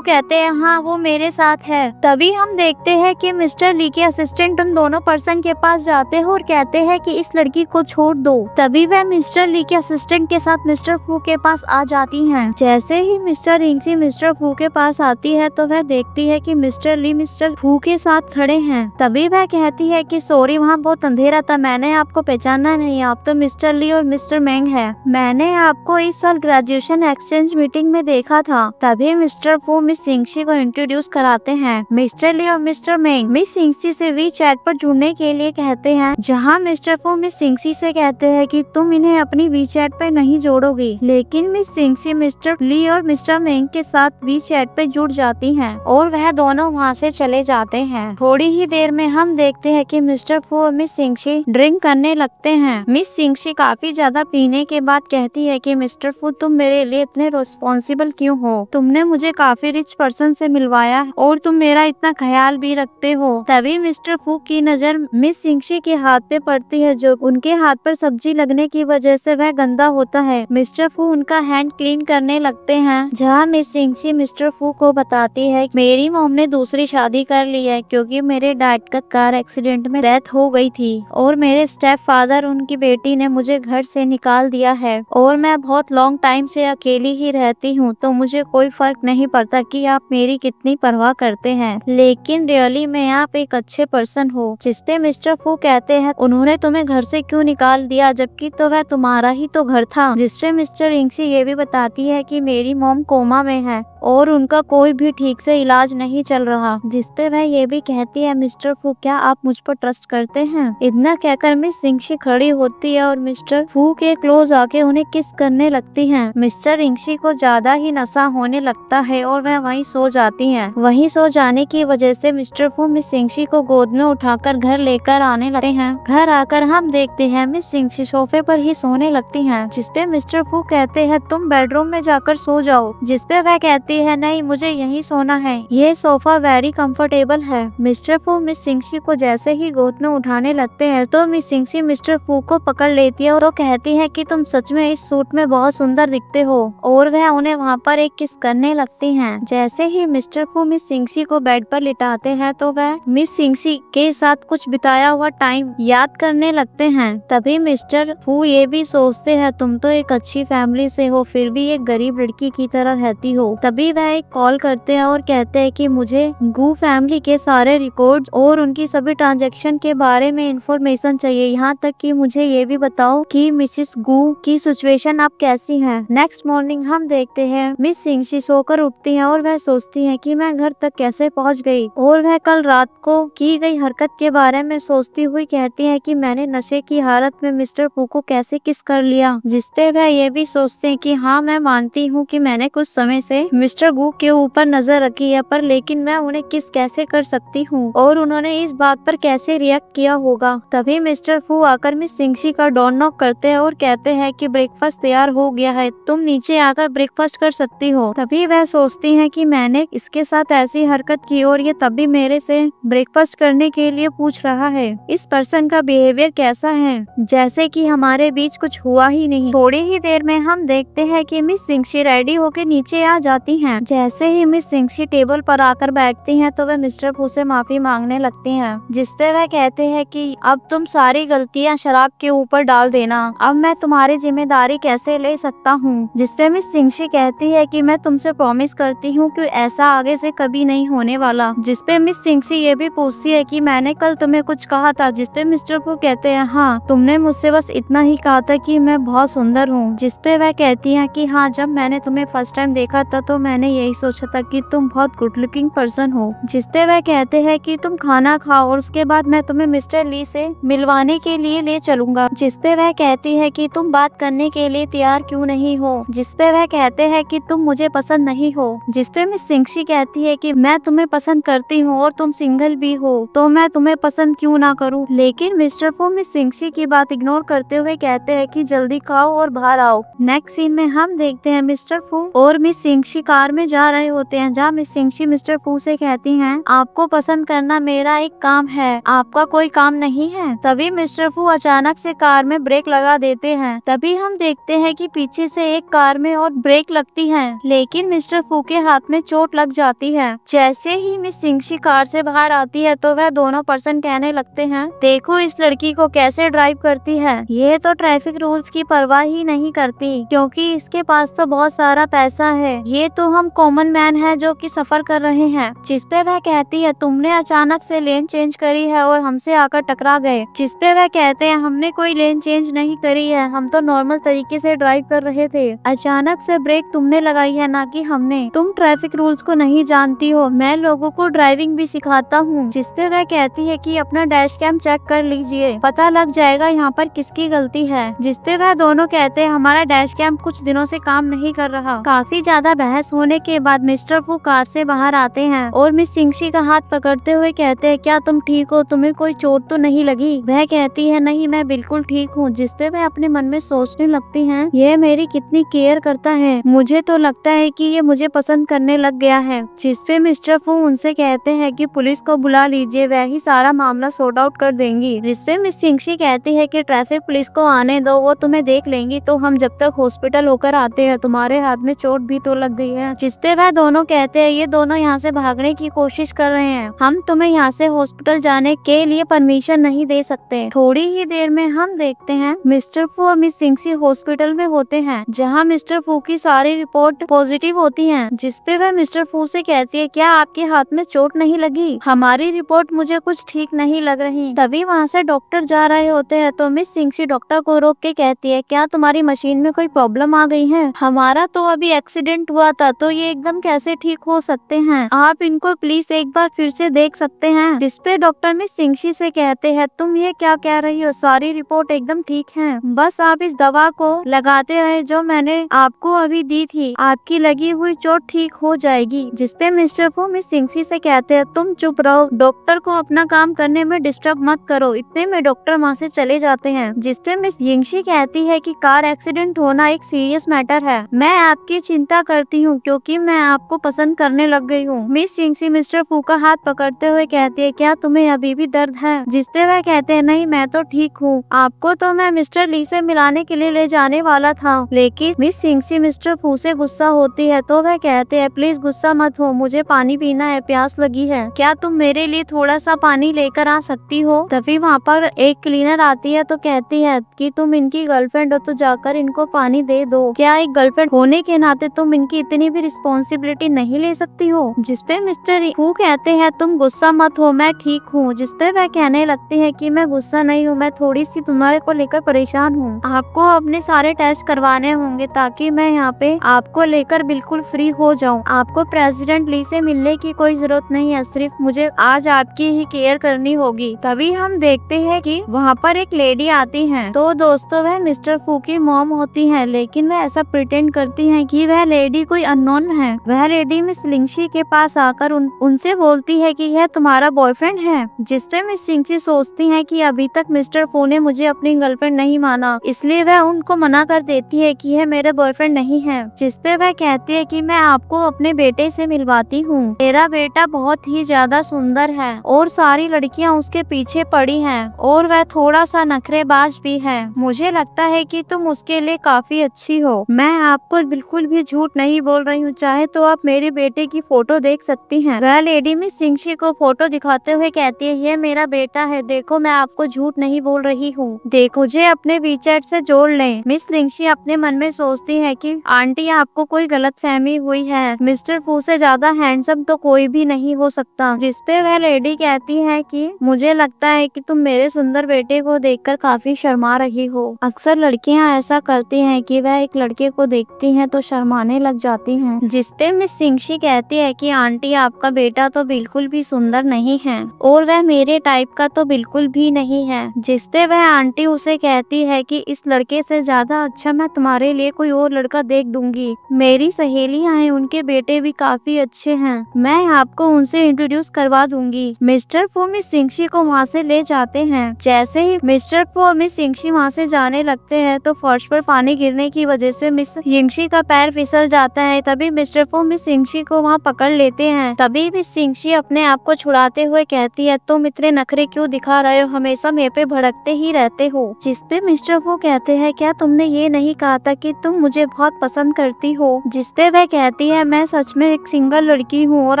कहते हैं, हाँ वो मेरे साथ है। तभी हम देखते हैं कि मिस्टर ली के असिस्टेंट उन दोनों पर्सन के पास जाते हैं और कहते हैं कि इस लड़की को छोड़ दो। तभी वह मिस्टर ली के असिस्टेंट के साथ मिस्टर फू के पास आ जाती हैं। जैसे ही मिस्टर सिंगसी मिस्टर फू के पास आती है तो वह देखती है कि मिस्टर ली मिस्टर फू के साथ खड़े हैं। तभी वह कहती है कि सॉरी, वहाँ बहुत अंधेरा था, मैंने आपको पहचाना नहीं, आप तो मिस्टर ली और मिस्टर मेंग है। मैंने आपको इस साल ग्रेजुएशन एक्सचेंज मीटिंग में देखा था। तभी मिस्टर फू मिस सिंगसी को इंट्रोड्यूस कराते हैं। मिस्टर ली और मिस्टर मेंग मिस सिंगसी से वी चैट पर जुड़ने के लिए कहते हैं, जहाँ मिस्टर फू मिस सिंगसी से कहते हैं कि तुम इन्हें अपनी वी चैट पे नहीं जोड़ोगी, लेकिन मिस सिंगसी मिस्टर ली और मिस्टर मेंग के साथ वी चैट पे जुड़ जाती हैं और वह दोनों वहाँ से चले जाते हैं। थोड़ी ही देर में हम देखते हैं कि मिस्टर फू और मिस सिंगसी ड्रिंक करने लगते हैं। मिस सिंगसी काफी ज्यादा पीने के बाद कहती है कि मिस्टर फू, तुम मेरे लिए इतने रिस्पॉन्सिबल क्यों हो? तुमने मुझे काफी रिच पर्सन से मिलवाया और तुम मेरा इतना ख्याल भी रखते हो। तभी मिस्टर फू की नजर मिस सिंगसी के हाथ पे पड़ती है, जो उनके हाथ पर सब्जी लगने की वजह से वह गंदा होता है। मिस्टर फू उनका हैंड क्लीन करने लगते हैं, जहाँ मिस सिंगसी मिस्टर फू को बताती है, मेरी मॉम ने दूसरी शादी कर ली है क्योंकि मेरे डैड का कार एक्सीडेंट में डेथ हो गई थी और मेरे स्टेप फादर उनकी बेटी ने मुझे घर से निकाल दिया है और मैं बहुत लॉन्ग टाइम से अकेली ही रहती हूँ, तो मुझे कोई फर्क नहीं पड़ता कि आप मेरी कितनी परवाह करते हैं, लेकिन रियली में आप एक अच्छे पर्सन हो। जिसपे मिस्टर फू कहते हैं उन्होंने तुम्हें घर से क्यों निकाल दिया, जबकि तो वह तुम्हारा ही तो घर था। जिसपे मिस्टर इंग्सी ये भी बताती है कि मेरी मॉम कोमा में है और उनका कोई भी ठीक से इलाज नहीं चल रहा। जिसपे वह ये भी कहती है मिस्टर फू क्या आप मुझ पर ट्रस्ट करते हैं। इतना कहकर मिस इंग्सी खड़ी होती है और मिस्टर फू के क्लोज आके उन्हें किस करने लगती हैं। मिस्टर इंग्सी को ज्यादा ही नशा होने लगता है और वह वहीं सो जाती हैं। वहीं सो जाने की वजह से मिस्टर फू मिस इंग्सी को गोद में उठाकर घर लेकर आने लगते हैं। घर आकर हम देखते हैं मिस इंग्सी सोफे पर ही सोने लगती हैं। जिसपे मिस्टर फू कहते हैं तुम बेडरूम में जाकर सो जाओ। जिसपे वह कहती है नहीं मुझे यहीं सोना है, ये सोफा वेरी कंफर्टेबल है। मिस्टर फू मिस इंग्सी को जैसे ही गोद में उठाने लगते हैं तो मिस इंग्सी मिस्टर फू को पकड़ लेती है और वो कहती है कि तुम सच में इस सूट में बहुत सुंदर दिखते हो और वह उन्हें वहाँ पर एक किस करने लगती हैं। जैसे ही मिस्टर फू मिस इंग्सी को बेड पर लिटाते हैं तो वह मिस इंग्सी के साथ कुछ बिताया हुआ टाइम याद करने लगते हैं। तभी मिस्टर फू ये भी सोचते हैं तुम तो एक अच्छी फैमिली से हो फिर भी एक गरीब लड़की की तरह रहती हो। तभी वह एक कॉल करते हैं और कहते हैं कि मुझे गू फैमिली के सारे रिकॉर्ड्स और उनकी सभी ट्रांजैक्शन के बारे में इंफॉर्मेशन चाहिए, यहाँ तक कि मुझे ये भी बताओ कि मिसेस गू की सिचुएशन अब कैसी है। नेक्स्ट मॉर्निंग हम देखते हैं मिस इंग्सी सोकर उठती हैं और वह सोचती हैं कि मैं घर तक कैसे पहुंच गई और वह कल रात को की गई हरकत के बारे में सोचती हुई कहती है कि मैंने नशे की हालत में मिस्टर फू को कैसे किस कर लिया। जिसपे वह ये भी सोचते हैं कि हाँ मैं मानती हूँ कि मैंने कुछ समय से मिस्टर गू के ऊपर नजर रखी है, पर लेकिन मैं उन्हें किस कैसे कर सकती हूँ और उन्होंने इस बात पर कैसे रिएक्ट किया होगा। तभी मिस्टर फू आकर मिस इंग्सी का डोर नॉक करते हैं और कहते हैं कि ब्रेकफास्ट तैयार हो गया है, तुम नीचे आकर ब्रेकफास्ट कर सकती हो। तभी वह सोचती हैं कि मैंने इसके साथ ऐसी हरकत की और ये तभी मेरे से ब्रेकफास्ट करने के लिए पूछ रहा है। इस पर्सन का बिहेवियर कैसा है, जैसे कि हमारे बीच कुछ हुआ ही नहीं। थोड़ी ही देर में हम देखते हैं कि मिस इंग्सी रेडी होकर नीचे आ जाती हैं। जैसे ही मिस इंग्सी टेबल पर आकर बैठती हैं तो वह मिस्टर फू से माफी मांगने लगती हैं। जिसपे वह कहते हैं कि अब तुम सारी गलतियां शराब के ऊपर डाल देना, अब मैं तुम्हारी जिम्मेदारी कैसे ले सकता हूँ। जिसपे मिस इंग्सी कहती है कि मैं तुमसे प्रॉमिस करती हूँ कि ऐसा आगे से कभी नहीं होने वाला। जिसपे मिस इंग्सी ये भी पूछती है कि मैंने कल तुम्हें कुछ कहा था। जिसपे मिस्टर फू कहते हैं हाँ तुमने मुझसे बस इतना ही कहा था कि मैं बहुत सुंदर हूँ। जिसपे वह कहती है कि हाँ जब मैंने तुम्हें फर्स्ट टाइम देखा था तो मैंने यही सोचा था कि तुम बहुत गुड लुकिंग पर्सन हो। जिसपे वह कहते हैं कि तुम खाना खाओ और उसके बाद मैं तुम्हें मिस्टर ली से मिलवाने के लिए ले चलूंगा। जिसपे वह कहती है कि तुम बात करने के लिए तैयार क्यों नहीं हो। जिसपे वह कहते हैं कि तुम मुझे पसंद नहीं हो। जिसपे मिस इंग्सी कहती है कि मैं तुम्हें पसंद करती हूँ और तुम सिंगल भी हो तो मैं तुम्हें पसंद क्यों ना करूँ। लेकिन मिस्टर फू मिस इंग्सी की बात इग्नोर करते हुए कहते हैं कि जल्दी खाओ और बाहर आओ। नेक्स्ट सीन में हम देखते हैं मिस्टर फू और मिस इंग्सी कार में जा रहे होते हैं, जहाँ मिस इंग्सी मिस्टर फू से कहती हैं आपको पसंद करना मेरा एक काम है, आपका कोई काम नहीं है। तभी मिस्टर फू अचानक से कार में ब्रेक लगा देते हैं। तभी हम देखते हैं कि पीछे से एक कार में और ब्रेक लगती है, लेकिन मिस्टर फू के हाथ में चोट लग जाती है। जैसे ही मिस इंग्सी कार से बाहर आती है तो वह दोनों पर्सन कहने लगते हैं देखो इस लड़की को कैसे ड्राइव करती है, ये तो ट्रैफिक रूल्स की परवाह ही नहीं करती क्योंकि इसके पास तो बहुत सारा पैसा है, ये तो हम कॉमन मैन है जो कि सफर कर रहे हैं। जिसपे वह कहती है तुमने अचानक से लेन चेंज करी है और हमसे आकर टकरा गए। जिसपे वह कहते हैं हमने कोई लेन चेंज नहीं करी है, हम तो नॉर्मल तरीके से ड्राइव कर रहे थे, अचानक से ब्रेक तुमने लगाई है ना कि हमने, तुम ट्रैफिक रूल्स को नहीं जानती हो, मैं लोगों को ड्राइविंग भी सिखाता हूँ। जिसपे वह कहती है कि अपना डैश कैम चेक कर लीजिए, पता लग जाएगा यहाँ पर किसकी गलती है। जिसपे वह दोनों कहते हैं हमारा डैश कैम कुछ दिनों से काम नहीं कर रहा। काफी ज्यादा बहस होने के बाद मिस्टर फू कार से बाहर आते हैं और मिस इंग्सी का हाथ पकड़ते हुए कहते हैं क्या तुम ठीक हो, तुम्हें कोई चोट तो नहीं लगी। वह कहती है नहीं मैं बिल्कुल ठीक हूँ। जिसपे वह अपने मन में सोचने लगती हैं ये मेरी कितनी केयर करता है, मुझे तो लगता है कि ये मुझे पसंद करने लग गया है। जिसपे मिस्टर फू उनसे कहते हैं कि पुलिस को बुला लीजिए, वह ही सारा मामला सॉर्ट आउट कर देंगी। जिसपे मिस इंग्सी कहती है कि ट्रैफिक पुलिस को आने दो, वो तुम्हें देख लेंगी, तो हम जब तक हॉस्पिटल होकर आते हैं, तुम्हारे हाथ में चोट भी तो लग गई है। जिसपे वह दोनों कहते हैं ये दोनों यहाँ से भागने की कोशिश कर रहे हैं, हम तुम्हें यहाँ से से हॉस्पिटल जाने के लिए परमिशन नहीं दे सकते। थोड़ी ही देर में हम देखते हैं मिस्टर फू और मिस सिंगसी हॉस्पिटल में होते हैं, जहाँ मिस्टर फू की सारी रिपोर्ट पॉजिटिव होती हैं, जिसपे वह मिस्टर फू से कहती है, क्या आपके हाथ में चोट नहीं लगी? हमारी रिपोर्ट मुझे कुछ ठीक नहीं लग रही। तभी वहाँ से डॉक्टर जा रहे होते हैं तो मिस सिंगसी डॉक्टर को रोक के कहती है, क्या तुम्हारी मशीन में कोई प्रॉब्लम आ गई है? हमारा तो अभी एक्सीडेंट हुआ था, तो ये एकदम कैसे ठीक हो सकते हैं? आप इनको प्लीज एक बार फिर से देख सकते हैं। जिसपे डॉक्टर मिस सिंगसी से कहते हैं, तुम ये क्या कह रही हो? सारी रिपोर्ट एकदम ठीक है, बस आप इस दवा को लगाते रहे जो मैंने आपको अभी दी थी, आपकी लगी हुई चोट ठीक हो जाएगी। जिसपे मिस्टर फू मिस सिंगसी से कहते हैं, तुम चुप रहो, डॉक्टर को अपना काम करने में डिस्टर्ब मत करो। इतने में डॉक्टर वहाँ से चले जाते हैं। जिसपे मिस यिंगशी कहती है कि कार एक्सीडेंट होना एक सीरियस मैटर है, मैं आपकी चिंता करती हूँ क्योंकि मैं आपको पसंद करने लग गई हूँ। मिस यिंगशी मिस्टर फू का हाथ पकड़ते हुए कहती है, क्या तुम्हें अभी भी दर्द है? जिसपे वह कहते हैं, नहीं मैं तो ठीक हूँ, आपको तो मैं मिस्टर ली से मिलाने के लिए ले जाने वाला था। लेकिन मिस यिंगशी मिस्टर फू से गुस्सा होती है तो वह कहते हैं, प्लीज गुस्सा मत हो, मुझे पानी पीना है, प्यास लगी है, क्या तुम मेरे लिए थोड़ा सा पानी लेकर आ सकती हो? तभी वहाँ पर एक क्लीनर आती है तो कहती है कि तुम इनकी गर्लफ्रेंड हो तो जाकर इनको पानी दे दो। क्या एक गर्लफ्रेंड होने के नाते तुम इनकी इतनी भी रिस्पॉन्सिबिलिटी नहीं ले सकती हो? जिसपे मिस्टर फू कहते हैं, तुम गुस्सा मत हो, मैं ठीक हूँ। जिसपे वह कहने लगती है कि मैं गुस्सा नहीं हूँ, मैं थोड़ी सी तुम्हारे को लेकर परेशान हूँ, आपको अपने सारे टेस्ट करवाने होंगे ताकि मैं यहाँ पे आपको लेकर बिल्कुल फ्री हो जाऊँ। आपको प्रेसिडेंट ली से मिलने की कोई जरूरत नहीं है, सिर्फ मुझे आज आपकी ही केयर करनी होगी। तभी हम देखते हैं कि वहाँ पर एक लेडी आती है। तो दोस्तों वह मिस्टर फू की मॉम होती है, लेकिन वह ऐसा प्रिटेंड करती है कि वह लेडी कोई अननोन है। वह लेडी मिस लिंगशी के पास आकर उनसे बोलती है कि यह तुम्हारा बॉयफ्रेंड है। जिसपे मिस सिंगसी सोचती है कि अभी तक मिस्टर फू ने मुझे अपनी गर्लफ्रेंड नहीं माना, इसलिए वह उनको मना कर देती है कि यह मेरे बॉयफ्रेंड नहीं है। जिसपे वह कहती है कि मैं आपको अपने बेटे से मिलवाती हूँ, मेरा बेटा बहुत ही ज्यादा सुंदर है और सारी लड़कियाँ उसके पीछे पड़ी हैं और वह थोड़ा सा नखरेबाज भी है। मुझे लगता है कि तुम उसके लिए काफी अच्छी हो। मैं आपको बिल्कुल भी झूठ नहीं बोल रही हूँ, चाहे तो आप मेरे बेटे की फोटो देख सकती हैं। वह लेडी मिस सिंगशी को फोटो दिखाते हुए कहती है, ये मेरा बेटा है, देखो मैं आपको झूठ नहीं बोल रही हूँ, देखो मुझे अपने वीचैट से जोड़ लें। मिस लिंगशी अपने मन में सोचती है कि आंटी आपको कोई गलत फहमी हुई है, मिस्टर फू से ज्यादा हैंडसम तो कोई भी नहीं हो सकता। जिसपे वह लेडी कहती है कि मुझे लगता है कि तुम मेरे सुंदर बेटे को देखकर काफी शर्मा रही हो। अक्सर लड़कियां ऐसा करती हैं कि वह एक लड़के को देखती हैं तो शर्माने लग जाती हैं। जिसपे मिस सिंगशी कहती है कि आंटी आपका बेटा तो बिल्कुल भी सुंदर नहीं है और वह मेरे टाइप का तो बिल्कुल भी नहीं है। जिसपे वह आंटी उसे कहती है कि इस लड़के से ज्यादा अच्छा मैं तुम्हारे लिए कोई और लड़का देख दूंगी, मेरी सहेलियां हैं, उनके बेटे भी काफी अच्छे हैं, मैं आपको उनसे इंट्रोड्यूस करवा दूंगी। मिस्टर फू मिस सिंगशी को वहाँ से ले जाते हैं। जैसे ही मिस्टर फू और मिस सिंगशी वहाँ से जाने लगते हैं तो फर्श पर पानी गिरने की वजह से मिस सिंगशी का पैर फिसल जाता है। तभी मिस्टर फू मिस सिंगशी को वहाँ पकड़ लेते हैं। तभी मिस सिंगशी अपने आप को छुड़ाते हुए कहती है, तुम इतने नखरे क्यों दिखा रहे हो, हमेशा मेरे पे भड़कते ही रहते हो। जिसपे मिस्टर फू कहते हैं, क्या तुमने ये नहीं कहा था कि तुम मुझे बहुत पसंद करती हो? जिसपे वह कहती है, मैं सच में एक सिंगल लड़की हूँ और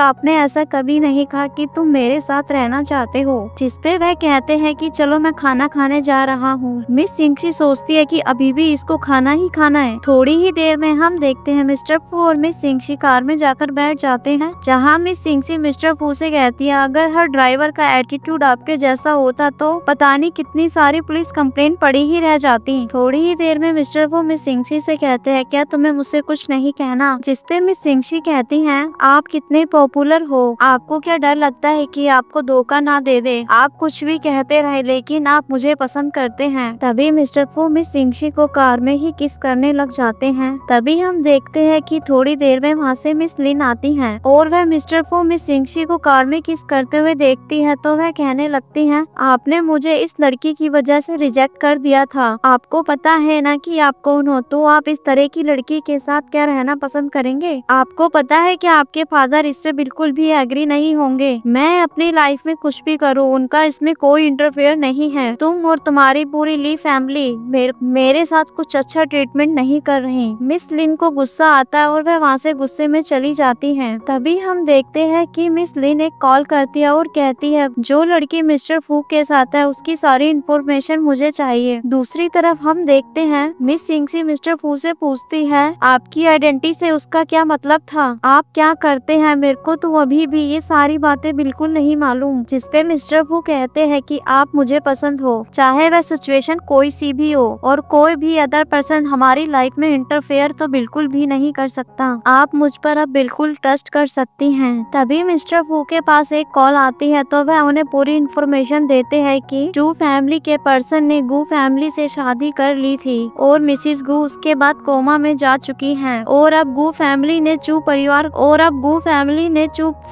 आपने ऐसा कभी नहीं कहा कि तुम मेरे साथ रहना चाहते हो। जिसपे वह कहते हैं कि चलो मैं खाना खाने जा रहा हूँ। मिस सिंगशी सोचती है कि अभी भी इसको खाना ही खाना है। थोड़ी ही देर में हम देखते हैं मिस्टर फू और मिस सिंगशी कार में जाकर बैठ जाते हैं, जहाँ मिस सिंगशी मिस्टर फू से कहती है, अगर हर ड्राइवर का एटीट्यूड आपके जैसा होता तो पता नहीं कितनी सारी पुलिस कंप्लेंट पड़ी ही रह जाती। थोड़ी ही देर में मिस्टर फू मिस सिंगशी से कहते हैं, क्या तुम्हें मुझसे कुछ नहीं कहना? जिसपे मिस सिंगशी कहती हैं, आप कितने पॉपुलर हो, आपको क्या डर लगता है कि आपको धोखा ना दे दे? आप कुछ भी कहते रहे लेकिन आप मुझे पसंद करते हैं। तभी मिस्टर फू मिस सिंगशी को कार में ही किस करने लग जाते हैं। तभी हम देखते हैं कि थोड़ी देर में वहाँ से मिस लिन आती हैं और वह मिस्टर फू मिस सिंगशी को कार में किस करते हुए देखती है तो वह कहने लगती है, आपने मुझे इस लड़की की वजह से रिजेक्ट कर दिया था, आपको पता है ना कि आप कौन हो, तो आप इस तरह की लड़की के साथ क्या रहना पसंद करेंगे? आपको पता है कि आपके फादर इससे बिल्कुल भी एग्री नहीं होंगे। मैं अपनी लाइफ में कुछ भी करूँ उनका इसमें कोई इंटरफेयर नहीं है। तुम और तुम्हारी पूरी ली फैमिली मेरे साथ कुछ अच्छा ट्रीटमेंट नहीं कर रही। मिस लिन को गुस्सा आता है और वह वहाँ से गुस्से में चली जाती है। तभी हम देखते हैं कि मिस लिन एक कॉल करती है और कहती है जो लड़की मिस्टर फू के साथ है उसकी सारी इंफॉर्मेशन मुझे चाहिए। दूसरी तरफ हम देखते हैं मिस सिंगसी मिस्टर फू से पूछती है आपकी आइडेंटिटी से उसका क्या मतलब था, आप क्या करते हैं, मेरे को तो अभी भी ये सारी बातें बिल्कुल नहीं मालूम। जिसपे मिस्टर फू कहते हैं कि आप मुझे पसंद हो, चाहे वह सिचुएशन कोई सी भी हो और कोई भी अदर पर्सन हमारी लाइफ में इंटरफेयर तो बिल्कुल भी नहीं कर सकता, आप मुझ पर अब बिल्कुल ट्रस्ट कर सकती हैं। तभी मिस्टर फू के पास एक कॉल आती है तो वह उन्हें पूरी इंफॉर्मेशन देते हैं कि जू फैमिली के पर्सन ने गू फैमिली से शादी कर ली थी और मिसिस गू उसके बाद कोमा में जा चुकी हैं और अब गू फैमिली ने चू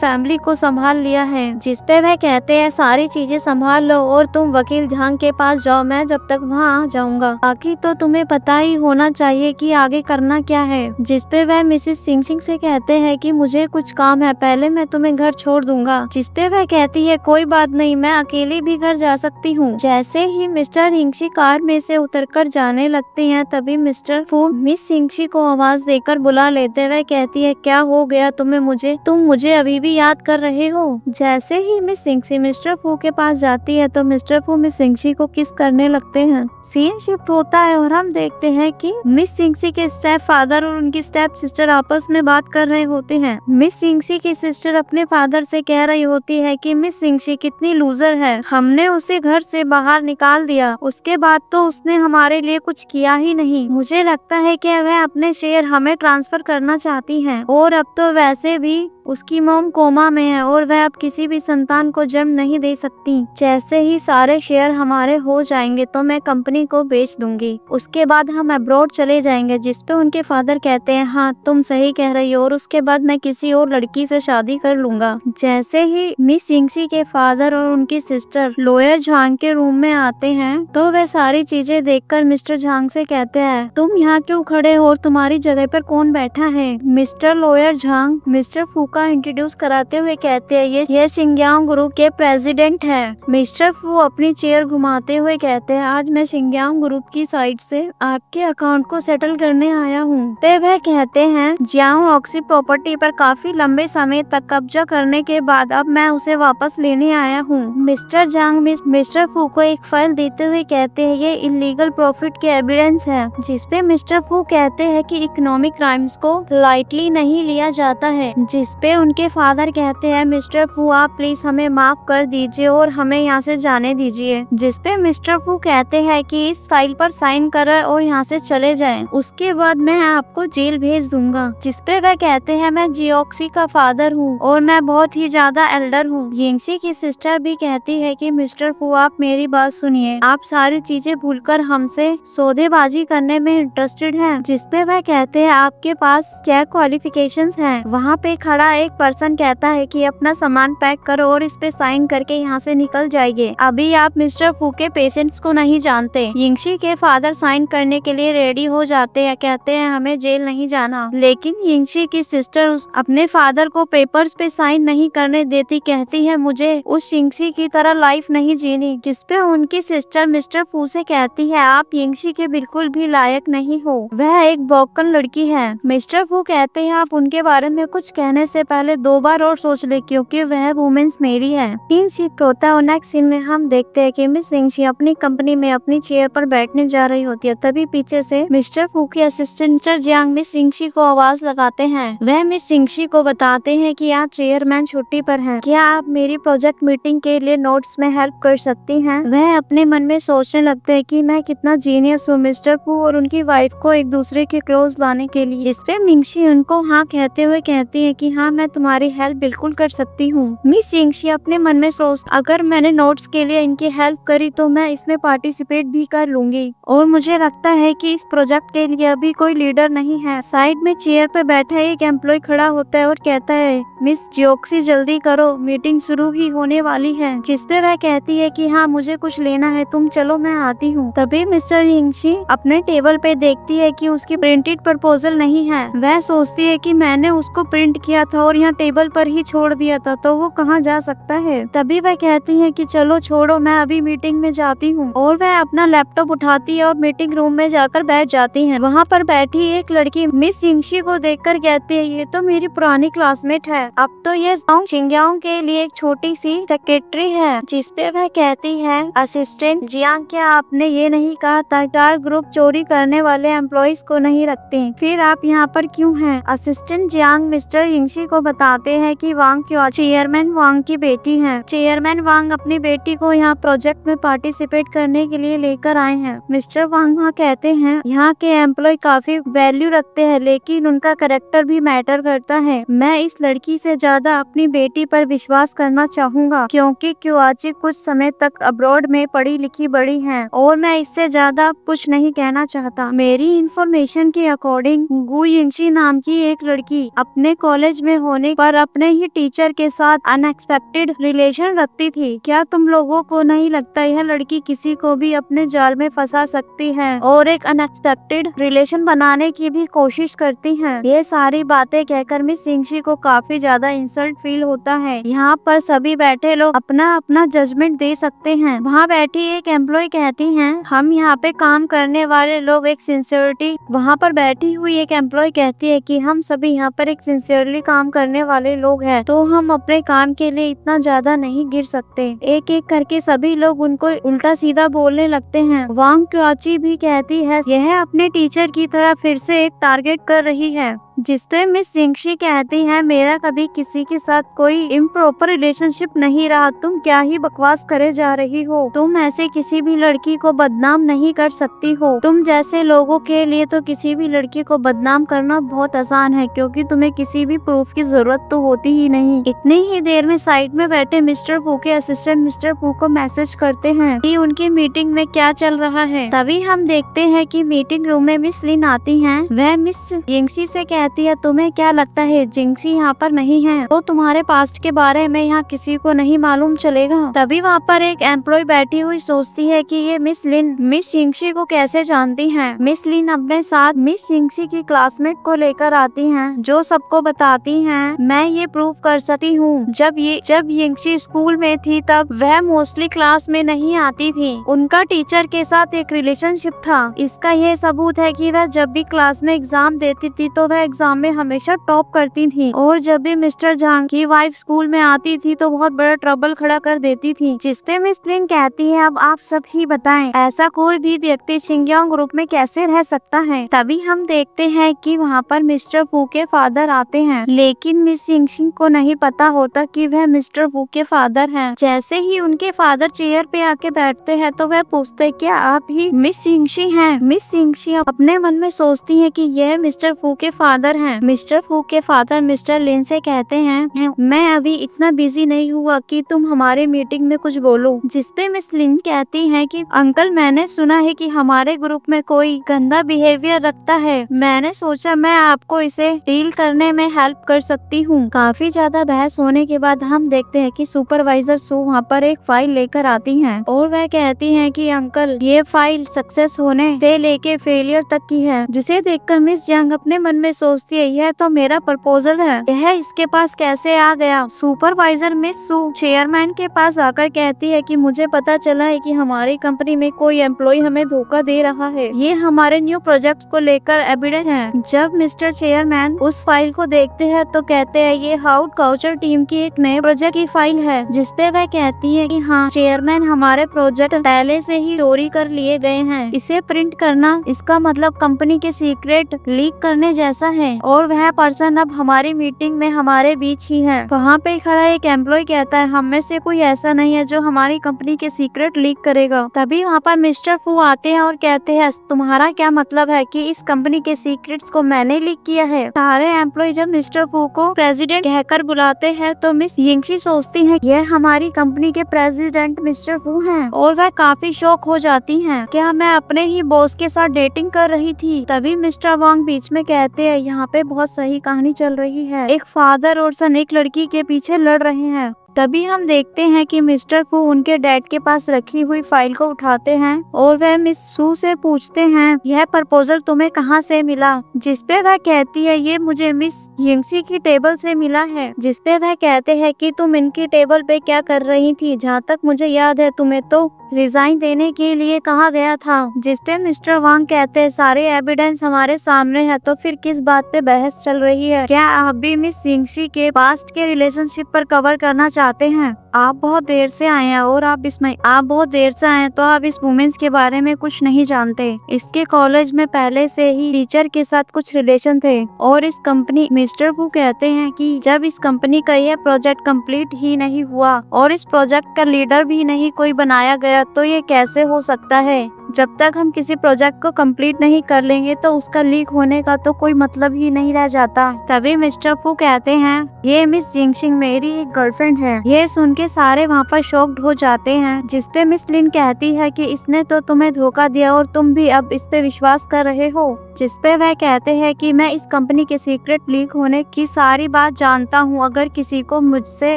फैमिली को संभाल लिया है। जिसपे वह कहते हैं सारी चीजें संभाल लो और तुम वकील झांग के पास जाओ, मैं जब तक वहाँ आ जाऊंगा, बाकी तो तुम्हें पता ही होना चाहिए कि आगे करना क्या है। जिसपे वह मिसिस सिंग से कहते हैं कि मुझे कुछ काम है, पहले मैं तुम्हें घर छोड़ दूंगा। जिसपे वह कहती है कोई बात नहीं, मैं अकेली भी घर जा सकती हूँ। जैसे ही मिस्टर हिंगशी कार में से उतरकर जाने लगते हैं तभी मिस्टर फू मिस सिंगशी को आवाज देकर बुला लेते। वह कहती है क्या हो गया तुम्हें, तुम मुझे अभी भी याद कर रहे हो। जैसे ही मिस सिंगशी मिस्टर फू के पास जाती है तो मिस्टर फू मिस सिंगशी को किस करने लगते हैं। सीन शिफ्ट होता है और हम देखते हैं कि मिस सिंगशी के स्टेप फादर और उनकी स्टेप सिस्टर आपस में बात कर रहे होते हैं। मिस सिंगशी की सिस्टर अपने फादर से कह रही होती है कि मिस सिंगशी कितनी लूजर है, हमने उसे घर से बाहर निकाल दिया, उसके बाद तो उसने हमारे लिए कुछ किया ही नहीं। मुझे लगता है कि वह अपने शेयर हमें ट्रांसफर करना चाहती है और अब तो वैसे भी उसकी मॉम कोमा में है और वह अब किसी भी संतान को जन्म नहीं दे सकती। जैसे ही सारे शेयर हमारे हो जाएंगे तो मैं कंपनी को बेच दूंगी, उसके बाद हम अब्रॉड चले जाएंगे। जिसपे उनके फादर कहते हैं हाँ तुम सही कह रही हो और उसके बाद मैं किसी और लड़की से शादी कर लूंगा। जैसे ही मिस सिंगशी के फादर और उनकी सिस्टर लॉयर झांग के रूम में आते हैं तो वह सारी चीजें देखकर मिस्टर झांग से कहते हैं तुम यहाँ क्यों खड़े हो और तुम्हारी जगह पर कौन बैठा है। मिस्टर लॉयर झांग मिस्टर फू का इंट्रोड्यूस कराते हुए कहते हैं ये शिंग्यांग ग्रुप के प्रेसिडेंट है। मिस्टर फू अपनी चेयर घुमाते हुए कहते हैं आज मैं शिंग्यांग ग्रुप की साइड से आपके अकाउंट को सेटल करने आया हूँ। वह कहते हैं जियांग ऑक्सी प्रॉपर्टी पर काफी लंबे समय तक कब्जा करने के बाद अब मैं उसे वापस लेने आया हूँ। मिस्टर जांग मिस्टर फू को एक फाइल देते हुए कहते हैं ये इलीगल प्रॉफिट के एविडेंस है। जिसपे मिस्टर फू कहते हैं कि इकोनॉमिक क्राइम्स को लाइटली नहीं लिया जाता है। जिसपे उनके फादर कहते हैं मिस्टर फू आप प्लीज हमें माफ कर दीजिए और हमें यहाँ से जाने दीजिए। जिसपे मिस्टर फू कहते हैं कि इस फाइल पर साइन करें और यहाँ से चले जाएं, उसके बाद मैं आपको जेल भेज दूंगा। जिसपे वह कहते हैं मैं जियोक्सी का फादर हूँ और मैं बहुत ही ज्यादा एल्डर हूँ। यिंगसी की सिस्टर भी कहती है कि मिस्टर फू आप मेरी बात सुनिए, आप सारी चीजें भूलकर हमसे सौदेबाजी करने में इंटरेस्टेड हैं। जिसपे वह कहते हैं आपके पास क्या क्वालिफिकेशंस हैं। वहाँ पे खड़ा एक पर्सन कहता है कि अपना सामान पैक करो और इस पे साइन करके यहाँ से निकल जाइए, अभी आप मिस्टर फू के पेशेंट्स को नहीं जानते। यिंगशी के फादर साइन करने के लिए रेडी हो जाते हैं, कहते हैं हमें जेल नहीं जाना। लेकिन यिंगशी की सिस्टर अपने फादर को पेपर्स पे साइन नहीं करने देती, कहती है मुझे उस यिंगशी की तरह लाइफ नहीं जीनी। जिसपे उनकी सिस्टर मिस्टर फू से कहती है आप यिंगशी के बिल्कुल भी लायक नहीं हो, वह एक बौकन लड़की है। मिस्टर फू कहते हैं आप उनके बारे में कुछ कहने से पहले 2 बार और सोच ले क्योंकि वह वुमेन्स मेरी है। सीन शिफ्ट होता है और नेक्स्ट सीन में हम देखते हैं कि मिस सिंगशी अपनी कंपनी में अपनी चेयर पर बैठने जा रही होती है। तभी पीछे से मिस्टर फू के असिस्टेंट मिस्टर जियांग मिस सिंगशी को आवाज लगाते हैं। वह मिस सिंगशी को बताते हैं कि आज चेयरमैन छुट्टी पर है, क्या आप मेरी प्रोजेक्ट मीटिंग के लिए नोट्स में हेल्प कर सकती हैं। वह अपने मन में सोचने लगते हैं कि मैं कितना जीनियस हूँ मिस्टर फू और उनकी वाइफ को एक दूसरे के क्लोज लाने के लिए। इस पे मिंगशी उनको हाँ कहते हुए कहती है कि हाँ मैं तुम्हारी हेल्प बिल्कुल कर सकती हूँ। मिस सिंगशी अपने मन में सोच अगर मैंने नोट्स के लिए इनकी हेल्प करी तो मैं इसमें पार्टिसिपेट भी कर लूंगी और मुझे लगता है कि इस प्रोजेक्ट के लिए अभी कोई लीडर नहीं है। साइड में चेयर पर बैठा एक एम्प्लॉय खड़ा होता है और कहता है मिस जियोक्सी जल्दी करो मीटिंग शुरू ही होने वाली है। जिसपे वह कहती है कि हाँ मुझे कुछ लेना है, तुम चलो मैं आती हूँ। तभी मिस्टर यिंगशी अपने टेबल पे देखती है कि उसकी प्रिंटेड प्रपोजल नहीं है। वह सोचती है कि मैंने उसको प्रिंट किया था था और यहाँ टेबल पर ही छोड़ दिया था, तो वो कहाँ जा सकता है। तभी वह कहती है कि चलो छोड़ो, मैं अभी मीटिंग में जाती हूँ। और वह अपना लैपटॉप उठाती है और मीटिंग रूम में जाकर बैठ जाती है। वहाँ पर बैठी एक लड़की मिस यिंगशी को देखकर कहती है, ये तो मेरी पुरानी क्लासमेट है, अब तो ये शिंगयांग के लिए एक छोटी सी सेक्रेटरी है। जिसपे वह कहती है, असिस्टेंट जियांग, क्या आपने ये नहीं कहा था स्टार ग्रुप चोरी करने वाले एम्प्लॉइज को नहीं रखते, फिर आप यहाँ पर क्यों हैं? असिस्टेंट जियांग मिस्टर यिंगशी को बताते हैं कि वांग क्यों चेयरमैन वांग की बेटी है। चेयरमैन वांग अपनी बेटी को यहाँ प्रोजेक्ट में पार्टिसिपेट करने के लिए लेकर आए हैं। मिस्टर वांग वहाँ कहते हैं, यहाँ के एम्प्लॉय काफी वैल्यू रखते हैं, लेकिन उनका कैरेक्टर भी मैटर करता है। मैं इस लड़की से ज्यादा अपनी बेटी पर विश्वास करना चाहूँगा, क्योंकि क्योआची कुछ समय तक अब्रॉड में पढ़ी लिखी बड़ी है और मैं इससे ज्यादा कुछ नहीं कहना चाहता। मेरी इंफॉर्मेशन के अकॉर्डिंग गु यिंगशी नाम की एक लड़की अपने कॉलेज में होने पर अपने ही टीचर के साथ अनएक्सपेक्टेड रिलेशन रखती थी। क्या तुम लोगों को नहीं लगता यह लड़की किसी को भी अपने जाल में फंसा सकती है और एक अनएक्सपेक्टेड रिलेशन बनाने की भी कोशिश करती है? ये सारी बातें कहकर मिस यिंगशी को काफी ज्यादा इंसल्ट फील होता है। यहाँ पर सभी बैठे लोग अपना अपना जजमेंट दे सकते हैं। वहाँ बैठी एक एम्प्लॉय कहती है, हम यहाँ पे काम करने वाले लोग एक सिंसियरिटी। वहाँ पर बैठी हुई एक एम्प्लॉय कहती है कि हम सभी यहाँ पर एक सिंसियरली काम करने वाले लोग हैं, तो हम अपने काम के लिए इतना ज्यादा नहीं गिर सकते। एक एक करके सभी लोग उनको उल्टा सीधा बोलने लगते हैं। वांग क्योआची भी कहती है, यह अपने टीचर की तरह फिर से एक टारगेट कर रही है। जिसपे मिस यिंगशी कहती है, मेरा कभी किसी के साथ कोई इम्प्रॉपर रिलेशनशिप नहीं रहा, तुम क्या ही बकवास करे जा रही हो। तुम ऐसे किसी भी लड़की को बदनाम नहीं कर सकती हो। तुम जैसे लोगों के लिए तो किसी भी लड़की को बदनाम करना बहुत आसान है, क्योंकि तुम्हें किसी भी प्रूफ की जरूरत तो होती ही नहीं। इतनी ही देर में साइड में बैठे मिस्टर फू के असिस्टेंट मिस्टर फू को मैसेज करते हैं कि उनकी मीटिंग में क्या चल रहा है। तभी हम देखते हैं कि मीटिंग रूम में मिस लिन आती हैं। वह मिस यिंगशी से कहती है, तुम्हें क्या लगता है जिंगसी यहाँ पर नहीं है तो तुम्हारे पास्ट के बारे में यहाँ किसी को नहीं मालूम चलेगा। तभी वहाँ पर एक एम्प्लॉय बैठी हुई सोचती है कि ये मिस लिन मिस यिंगशी को कैसे जानती है। मिस लिन अपने साथ मिस यिंगशी की क्लासमेट को लेकर आती हैं, जो सबको बताती हैं, मैं ये प्रूव कर सकती हूँ, जब यिंगशी स्कूल में थी तब वह मोस्टली क्लास में नहीं आती थी। उनका टीचर के साथ एक रिलेशनशिप था। इसका ये सबूत है कि वह जब भी क्लास में एग्जाम देती थी तो वह एग्जाम में हमेशा टॉप करती थी, और जब भी मिस्टर झांग की वाइफ स्कूल में आती थी तो बहुत बड़ा ट्रबल खड़ा कर देती थी। जिसपे मिस लिन कहती है, अब आप सब ही बताएं, ऐसा कोई भी व्यक्ति शिंगयांग ग्रुप में कैसे रह सकता है। तभी हम देखते हैं कि वहाँ पर मिस्टर फू के फादर आते हैं, लेकिन मिस यिंगशी को नहीं पता होता कि वह मिस्टर फू के फादर हैं। जैसे ही उनके फादर चेयर पे आके बैठते हैं तो वह पूछते, क्या आप ही मिस यिंगशी हैं? मिस यिंगशी अपने मन में सोचती है कि यह मिस्टर फू के फादर हैं। मिस्टर फू के फादर मिस्टर लिन से कहते हैं, मैं अभी इतना बिजी नहीं हुआ कि तुम हमारे मीटिंग में कुछ बोलो। जिसपे मिस लिन कहती है कि अंकल, मैंने सुना है कि हमारे ग्रुप में कोई गंदा बिहेवियर रखता है, मैंने सोचा मैं आपको इसे डील करने में हेल्प कर सकती हूँ। काफी ज्यादा बहस होने के बाद हम देखते हैं कि सुपरवाइजर सू वहाँ पर एक फाइल लेकर आती हैं और वह कहती हैं कि अंकल, ये फाइल सक्सेस होने से लेके फेलियर तक की है। जिसे देखकर मिस जंग अपने मन में सोचती है, यह तो मेरा प्रपोजल है, यह इसके पास कैसे आ गया। सुपरवाइजर मिस सू चेयरमैन के पास आकर कहती है कि मुझे पता चला है कि हमारी कंपनी में कोई एम्प्लॉय हमें धोखा दे रहा है, ये हमारे न्यू प्रोजेक्ट को लेकर एविडेंस है। जब मिस्टर चेयरमैन उस फाइल को देखते हैं तो कहते हैं, ये हाउट काउचर टीम की एक नए प्रोजेक्ट की फाइल है। जिसपे वह कहती है कि हाँ चेयरमैन, हमारे प्रोजेक्ट पहले से ही चोरी कर लिए गए हैं, इसे प्रिंट करना इसका मतलब कंपनी के सीक्रेट लीक करने जैसा है, और वह पर्सन अब हमारी मीटिंग में हमारे बीच ही है। वहाँ पे खड़ा एक एम्प्लॉय कहता है, हम में से कोई ऐसा नहीं है जो हमारी कंपनी के सीक्रेट लीक करेगा। तभी वहाँ पर मिस्टर फू आते हैं और कहते हैं, तुम्हारा क्या मतलब है कि इस कंपनी के सीक्रेट्स को मैंने लीक किया है। सारे एम्प्लॉय जब मिस्टर फू को प्रेसिडेंट कहकर बुलाते हैं तो मिस यिंगशी सोचती है, यह हमारी कंपनी के प्रेसिडेंट मिस्टर फू हैं, और वह काफी शॉक हो जाती हैं, क्या मैं अपने ही बॉस के साथ डेटिंग कर रही थी। तभी मिस्टर वांग बीच में कहते हैं, यहाँ पे बहुत सही कहानी चल रही है, एक फादर और सन एक लड़की के पीछे लड़ रहे हैं। तभी हम देखते हैं कि मिस्टर फू उनके डैड के पास रखी हुई फाइल को उठाते हैं और वह मिस सू से पूछते हैं, यह प्रपोजल तुम्हें कहाँ से मिला? जिसपे वह कहती है, ये मुझे मिस यिंगसी की टेबल से मिला है। जिसपे वह कहते हैं कि तुम इनकी टेबल पे क्या कर रही थी? जहाँ तक मुझे याद है तुम्हें तो रिजाइन देने के लिए कहा गया था। जिसपे मिस्टर वांग कहते हैं, सारे एविडेंस हमारे सामने है, तो फिर किस बात पे बहस चल रही है? क्या आप भी मिस यिंगसी के पास्ट के रिलेशनशिप पर कवर करना चाहते हैं? आप बहुत देर से आए हैं और आप बहुत देर से आए हैं तो आप इस वुमेन्स के बारे में कुछ नहीं जानते। इसके कॉलेज में पहले से ही टीचर के साथ कुछ रिलेशन थे और इस कंपनी मिस्टर वू कहते हैं कि जब इस कंपनी का यह प्रोजेक्ट कंप्लीट ही नहीं हुआ और इस प्रोजेक्ट का लीडर भी नहीं कोई बनाया गया तो ये कैसे हो सकता है? जब तक हम किसी प्रोजेक्ट को कंप्लीट नहीं कर लेंगे तो उसका लीक होने का तो कोई मतलब ही नहीं रह जाता। तभी मिस्टर फू कहते हैं, ये मिस यिंगशिंग मेरी एक गर्लफ्रेंड है। ये सुन के सारे वहाँ पर शॉक्ड हो जाते हैं। जिसपे मिस लिन कहती है कि इसने तो तुम्हें धोखा दिया और तुम भी अब इस पे विश्वास कर रहे हो। जिसपे वह कहते हैं कि मैं इस कंपनी के सीक्रेट लीक होने की सारी बात जानता हूँ। अगर किसी को मुझसे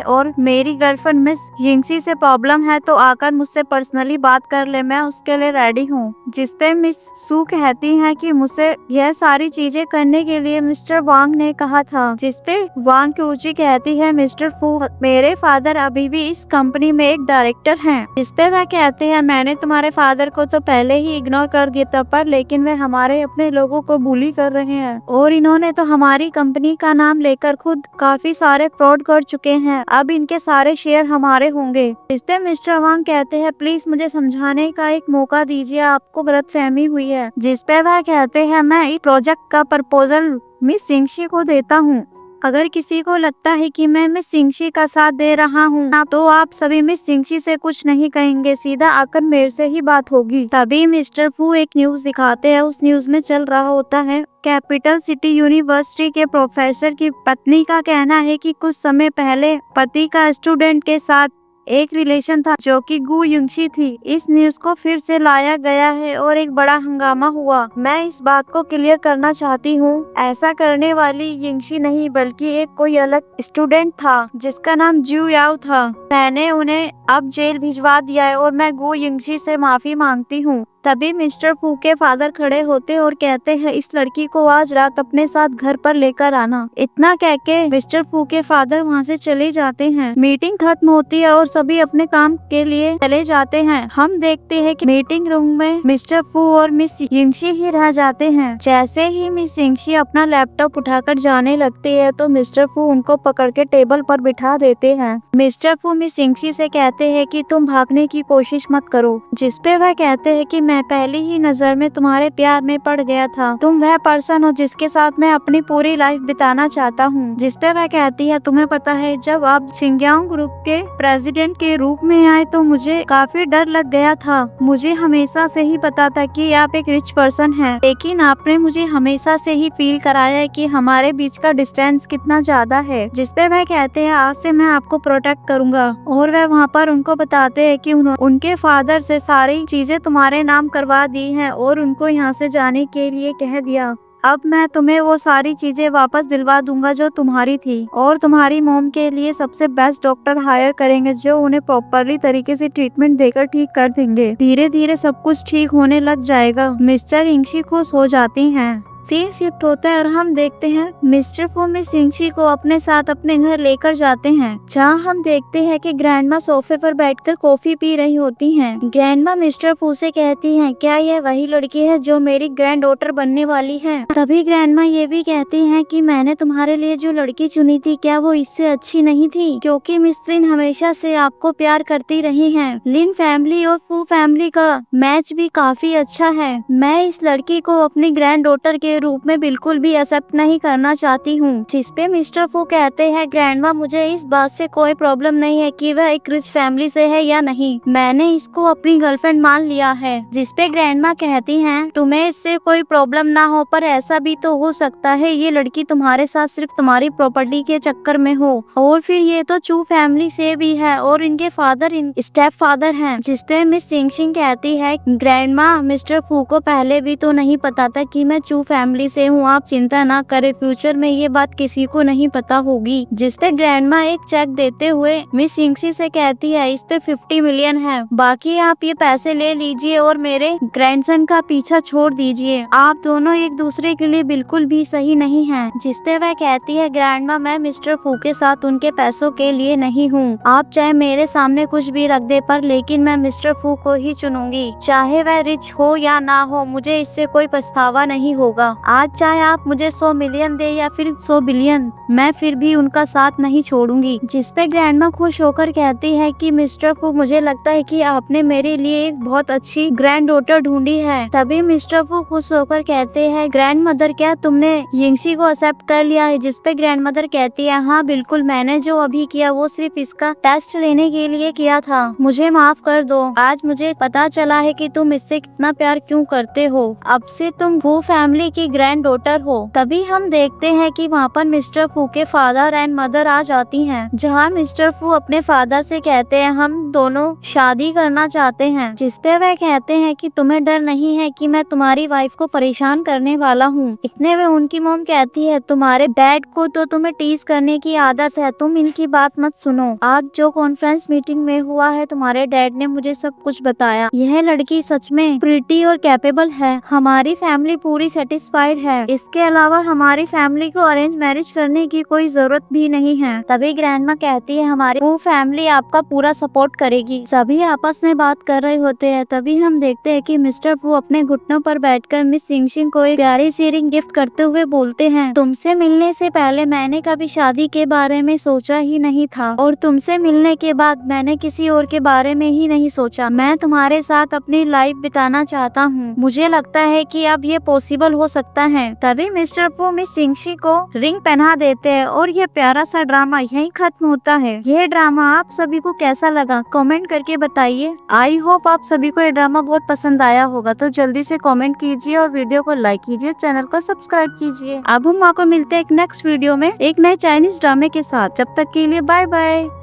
और मेरी गर्लफ्रेंड मिस यिंगसी से प्रॉब्लम है तो आकर मुझसे पर्सनली बात कर ले, मैं उसके लिए रेडी हूँ। जिसपे मिस सू कहती हैं कि मुझसे यह सारी चीजें करने के लिए मिस्टर वांग ने कहा था। जिसपे वांग की ऊंची कहती है, मिस्टर फू मेरे फादर अभी भी इस कंपनी में एक डायरेक्टर हैं। जिसपे वह कहते हैं, मैंने तुम्हारे फादर को तो पहले ही इग्नोर कर दिया था, पर लेकिन वे हमारे अपने लोगों को बुली कर रहे हैं और इन्होंने तो हमारी कंपनी का नाम लेकर खुद काफी सारे फ्रॉड कर चुके हैं। अब इनके सारे शेयर हमारे होंगे। इसपे मिस्टर वांग कहते हैं, प्लीज मुझे समझाने का एक मौका दीजिए, आपको गलतफहमी हुई है। जिसपे वह कहते हैं, मैं इस प्रोजेक्ट का प्रपोजल मिस यिंगशी को देता हूँ। अगर किसी को लगता है कि मैं मिस यिंगशी का साथ दे रहा हूँ तो आप सभी मिस यिंगशी से कुछ नहीं कहेंगे, सीधा आकर मेरे से ही बात होगी। तभी मिस्टर फू एक न्यूज दिखाते हैं। उस न्यूज में चल रहा होता है, कैपिटल सिटी यूनिवर्सिटी के प्रोफेसर की पत्नी का कहना है कि कुछ समय पहले पति का स्टूडेंट के साथ एक रिलेशन था जो कि गु यिंगशी थी। इस न्यूज को फिर से लाया गया है और एक बड़ा हंगामा हुआ। मैं इस बात को क्लियर करना चाहती हूँ, ऐसा करने वाली यिंगशी नहीं बल्कि एक कोई अलग स्टूडेंट था जिसका नाम जू याओ था। मैंने उन्हें अब जेल भिजवा दिया है और मैं गु यिंगशी से माफी मांगती हूँ। तभी मिस्टर फू के फादर खड़े होते और कहते हैं, इस लड़की को आज रात अपने साथ घर पर लेकर आना। इतना कह के मिस्टर फू के फादर वहाँ से चले जाते हैं। मीटिंग खत्म होती है और सभी अपने काम के लिए चले जाते हैं। हम देखते हैं कि मीटिंग रूम में मिस्टर फू और मिस यिंगशी ही रह जाते हैं। जैसे ही मिस यिंगशी अपना लैपटॉप उठाकर जाने लगती है तो मिस्टर फू उनको पकड़ के टेबल पर बिठा देते हैं। मिस्टर फू मिस यिंगशी से कहते हैं कि तुम भागने की कोशिश मत करो। जिसपे वह कहते हैं कि मैं पहली ही नजर में तुम्हारे प्यार में पड़ गया था। तुम वह पर्सन हो जिसके साथ मैं अपनी पूरी लाइफ बिताना चाहता हूँ। जिसपे वह कहती है, तुम्हें पता है जब आप शिंग्यांग ग्रुप के प्रेसिडेंट के रूप में आए तो मुझे काफी डर लग गया था। मुझे हमेशा से ही पता था कि आप एक रिच पर्सन हैं, लेकिन आपने मुझे हमेशा से ही फील कराया है कि हमारे बीच का डिस्टेंस कितना ज्यादा है। जिसपे वह कहते हैं, आज से मैं आपको प्रोटेक्ट करूंगा। और वह वहाँ पर उनको बताते हैं कि उनके फादर से सारी चीजें तुम्हारे नाम करवा दी हैं और उनको यहाँ से जाने के लिए कह दिया। अब मैं तुम्हें वो सारी चीजें वापस दिलवा दूंगा जो तुम्हारी थी और तुम्हारी मॉम के लिए सबसे बेस्ट डॉक्टर हायर करेंगे जो उन्हें प्रॉपरली तरीके से ट्रीटमेंट देकर ठीक कर देंगे। धीरे धीरे सब कुछ ठीक होने लग जाएगा। मिस्टर यिंगशी खुश हो जाती हैं। सीन शिफ्ट होता है और हम देखते हैं मिस्टर फू मिस यिंगशी को अपने साथ अपने घर लेकर जाते हैं, जहां हम देखते हैं कि ग्रैंडमा सोफे पर बैठकर कॉफी पी रही होती हैं। ग्रैंडमा मिस्टर फू से कहती हैं, क्या यह वही लड़की है जो मेरी ग्रैंड डॉटर बनने वाली है? तभी ग्रैंडमा ये भी कहती हैं कि मैंने तुम्हारे लिए जो लड़की चुनी थी क्या वो इससे अच्छी नहीं थी? क्योंकि मिस लिन हमेशा से आपको प्यार करती रही है। लिन फैमिली और फू फैमिली का मैच भी काफी अच्छा है। मैं इस लड़की को अपनी ग्रैंड डॉटर के रूप में बिल्कुल भी एक्सेप्ट नहीं करना चाहती हूँ। जिसपे मिस्टर फू कहते हैं, ग्रैंडमा मुझे इस बात से कोई प्रॉब्लम नहीं है कि वह एक रिच फैमिली से है या नहीं, मैंने इसको अपनी गर्लफ्रेंड मान लिया है। जिसपे ग्रैंडमा कहती हैं, तुम्हें इससे कोई प्रॉब्लम ना हो पर ऐसा भी तो हो सकता है ये लड़की तुम्हारे साथ सिर्फ तुम्हारी प्रॉपर्टी के चक्कर में हो, और फिर ये तो चू फैमिली से भी है और इनके फादर स्टेप फादर हैं। जिसपे मिस यिंगशी कहती है, ग्रैंडमा मिस्टर फू को पहले भी तो नहीं पता था कि मैं चू फैमिली फैमिली से हूँ, आप चिंता ना करें, फ्यूचर में ये बात किसी को नहीं पता होगी। जिसपे ग्रैंडमा एक चेक देते हुए मिस यिंगशी से कहती है इस पे 50 मिलियन है, बाकी आप ये पैसे ले लीजिए और मेरे ग्रैंडसन का पीछा छोड़ दीजिए, आप दोनों एक दूसरे के लिए बिल्कुल भी सही नहीं हैं। जिसपे वह कहती है ग्रैंडमा मैं मिस्टर फू के साथ उनके पैसों के लिए नहीं हूँ, आप चाहे मेरे सामने कुछ भी रख दे पर लेकिन मैं मिस्टर फू को ही चुनूंगी, चाहे वह रिच हो या ना हो, मुझे इससे कोई पछतावा नहीं होगा। आज चाहे आप मुझे 100 मिलियन दे या फिर 100 बिलियन, मैं फिर भी उनका साथ नहीं छोड़ूंगी। जिसपे ग्रैंडमा खुश होकर कहती है कि मिस्टर फू मुझे लगता है कि आपने मेरे लिए एक बहुत अच्छी ग्रैंड डॉटर ढूंढी है। तभी मिस्टर फू खुश होकर कहते हैं ग्रैंड मदर क्या तुमने यिंगशी को एक्सेप्ट कर लिया है? जिसपे ग्रैंड मदर कहती है हाँ बिल्कुल, मैंने जो अभी किया वो सिर्फ इसका टेस्ट लेने के लिए किया था, मुझे माफ कर दो। आज मुझे पता चला है कि तुम इससे कितना प्यार क्यों करते हो, अब से तुम वो फैमिली की ग्रैंड डॉटर हो। तभी हम देखते हैं कि वहाँ पर मिस्टर फू के फादर एंड मदर आ जाती हैं, जहाँ मिस्टर फू अपने फादर से कहते हैं हम दोनों शादी करना चाहते हैं। जिसपे वह कहते हैं कि तुम्हें डर नहीं है कि मैं तुम्हारी वाइफ को परेशान करने वाला हूँ। इतने में उनकी मॉम कहती है तुम्हारे डैड को तो तुम्हें टीज करने की आदत है, तुम इनकी बात मत सुनो। आज जो कॉन्फ्रेंस मीटिंग में हुआ है तुम्हारे डैड ने मुझे सब कुछ बताया, यह लड़की सच में प्रिटी और कैपेबल है, हमारी फैमिली पूरी सेटिस्फाइड है, इसके अलावा हमारी फैमिली को अरेंज मैरिज करने की कोई जरूरत भी नहीं है। तभी ग्रैंडमा कहती है हमारी वो फैमिली आपका पूरा सपोर्ट करेगी। सभी आपस में बात कर रहे होते हैं। तभी हम देखते हैं कि मिस्टर फू अपने घुटनों पर बैठकर मिस यिंगशी को एक प्यारी सी रिंग गिफ्ट करते हुए बोलते हैं तुमसे मिलने से पहले मैंने कभी शादी के बारे में सोचा ही नहीं था और तुमसे मिलने के बाद मैंने किसी और के बारे में ही नहीं सोचा, मैं तुम्हारे साथ अपनी लाइफ बिताना चाहता हूँ, मुझे लगता है कि अब ये पॉसिबल हो सकता है। तभी मिस्टर फू मिस यिंगशी को रिंग पहना देते हैं और ये प्यारा सा ड्रामा यहीं खत्म होता है। यह ड्रामा आप सभी को कैसा लगा कमेंट करके बताइए। आई होप आप सभी को ये ड्रामा बहुत पसंद आया होगा, तो जल्दी से कमेंट कीजिए और वीडियो को लाइक कीजिए, चैनल को सब्सक्राइब कीजिए। अब हम आपको मिलते हैं एक नेक्स्ट वीडियो में एक नए चाइनीज ड्रामे के साथ। जब तक के लिए बाय बाय।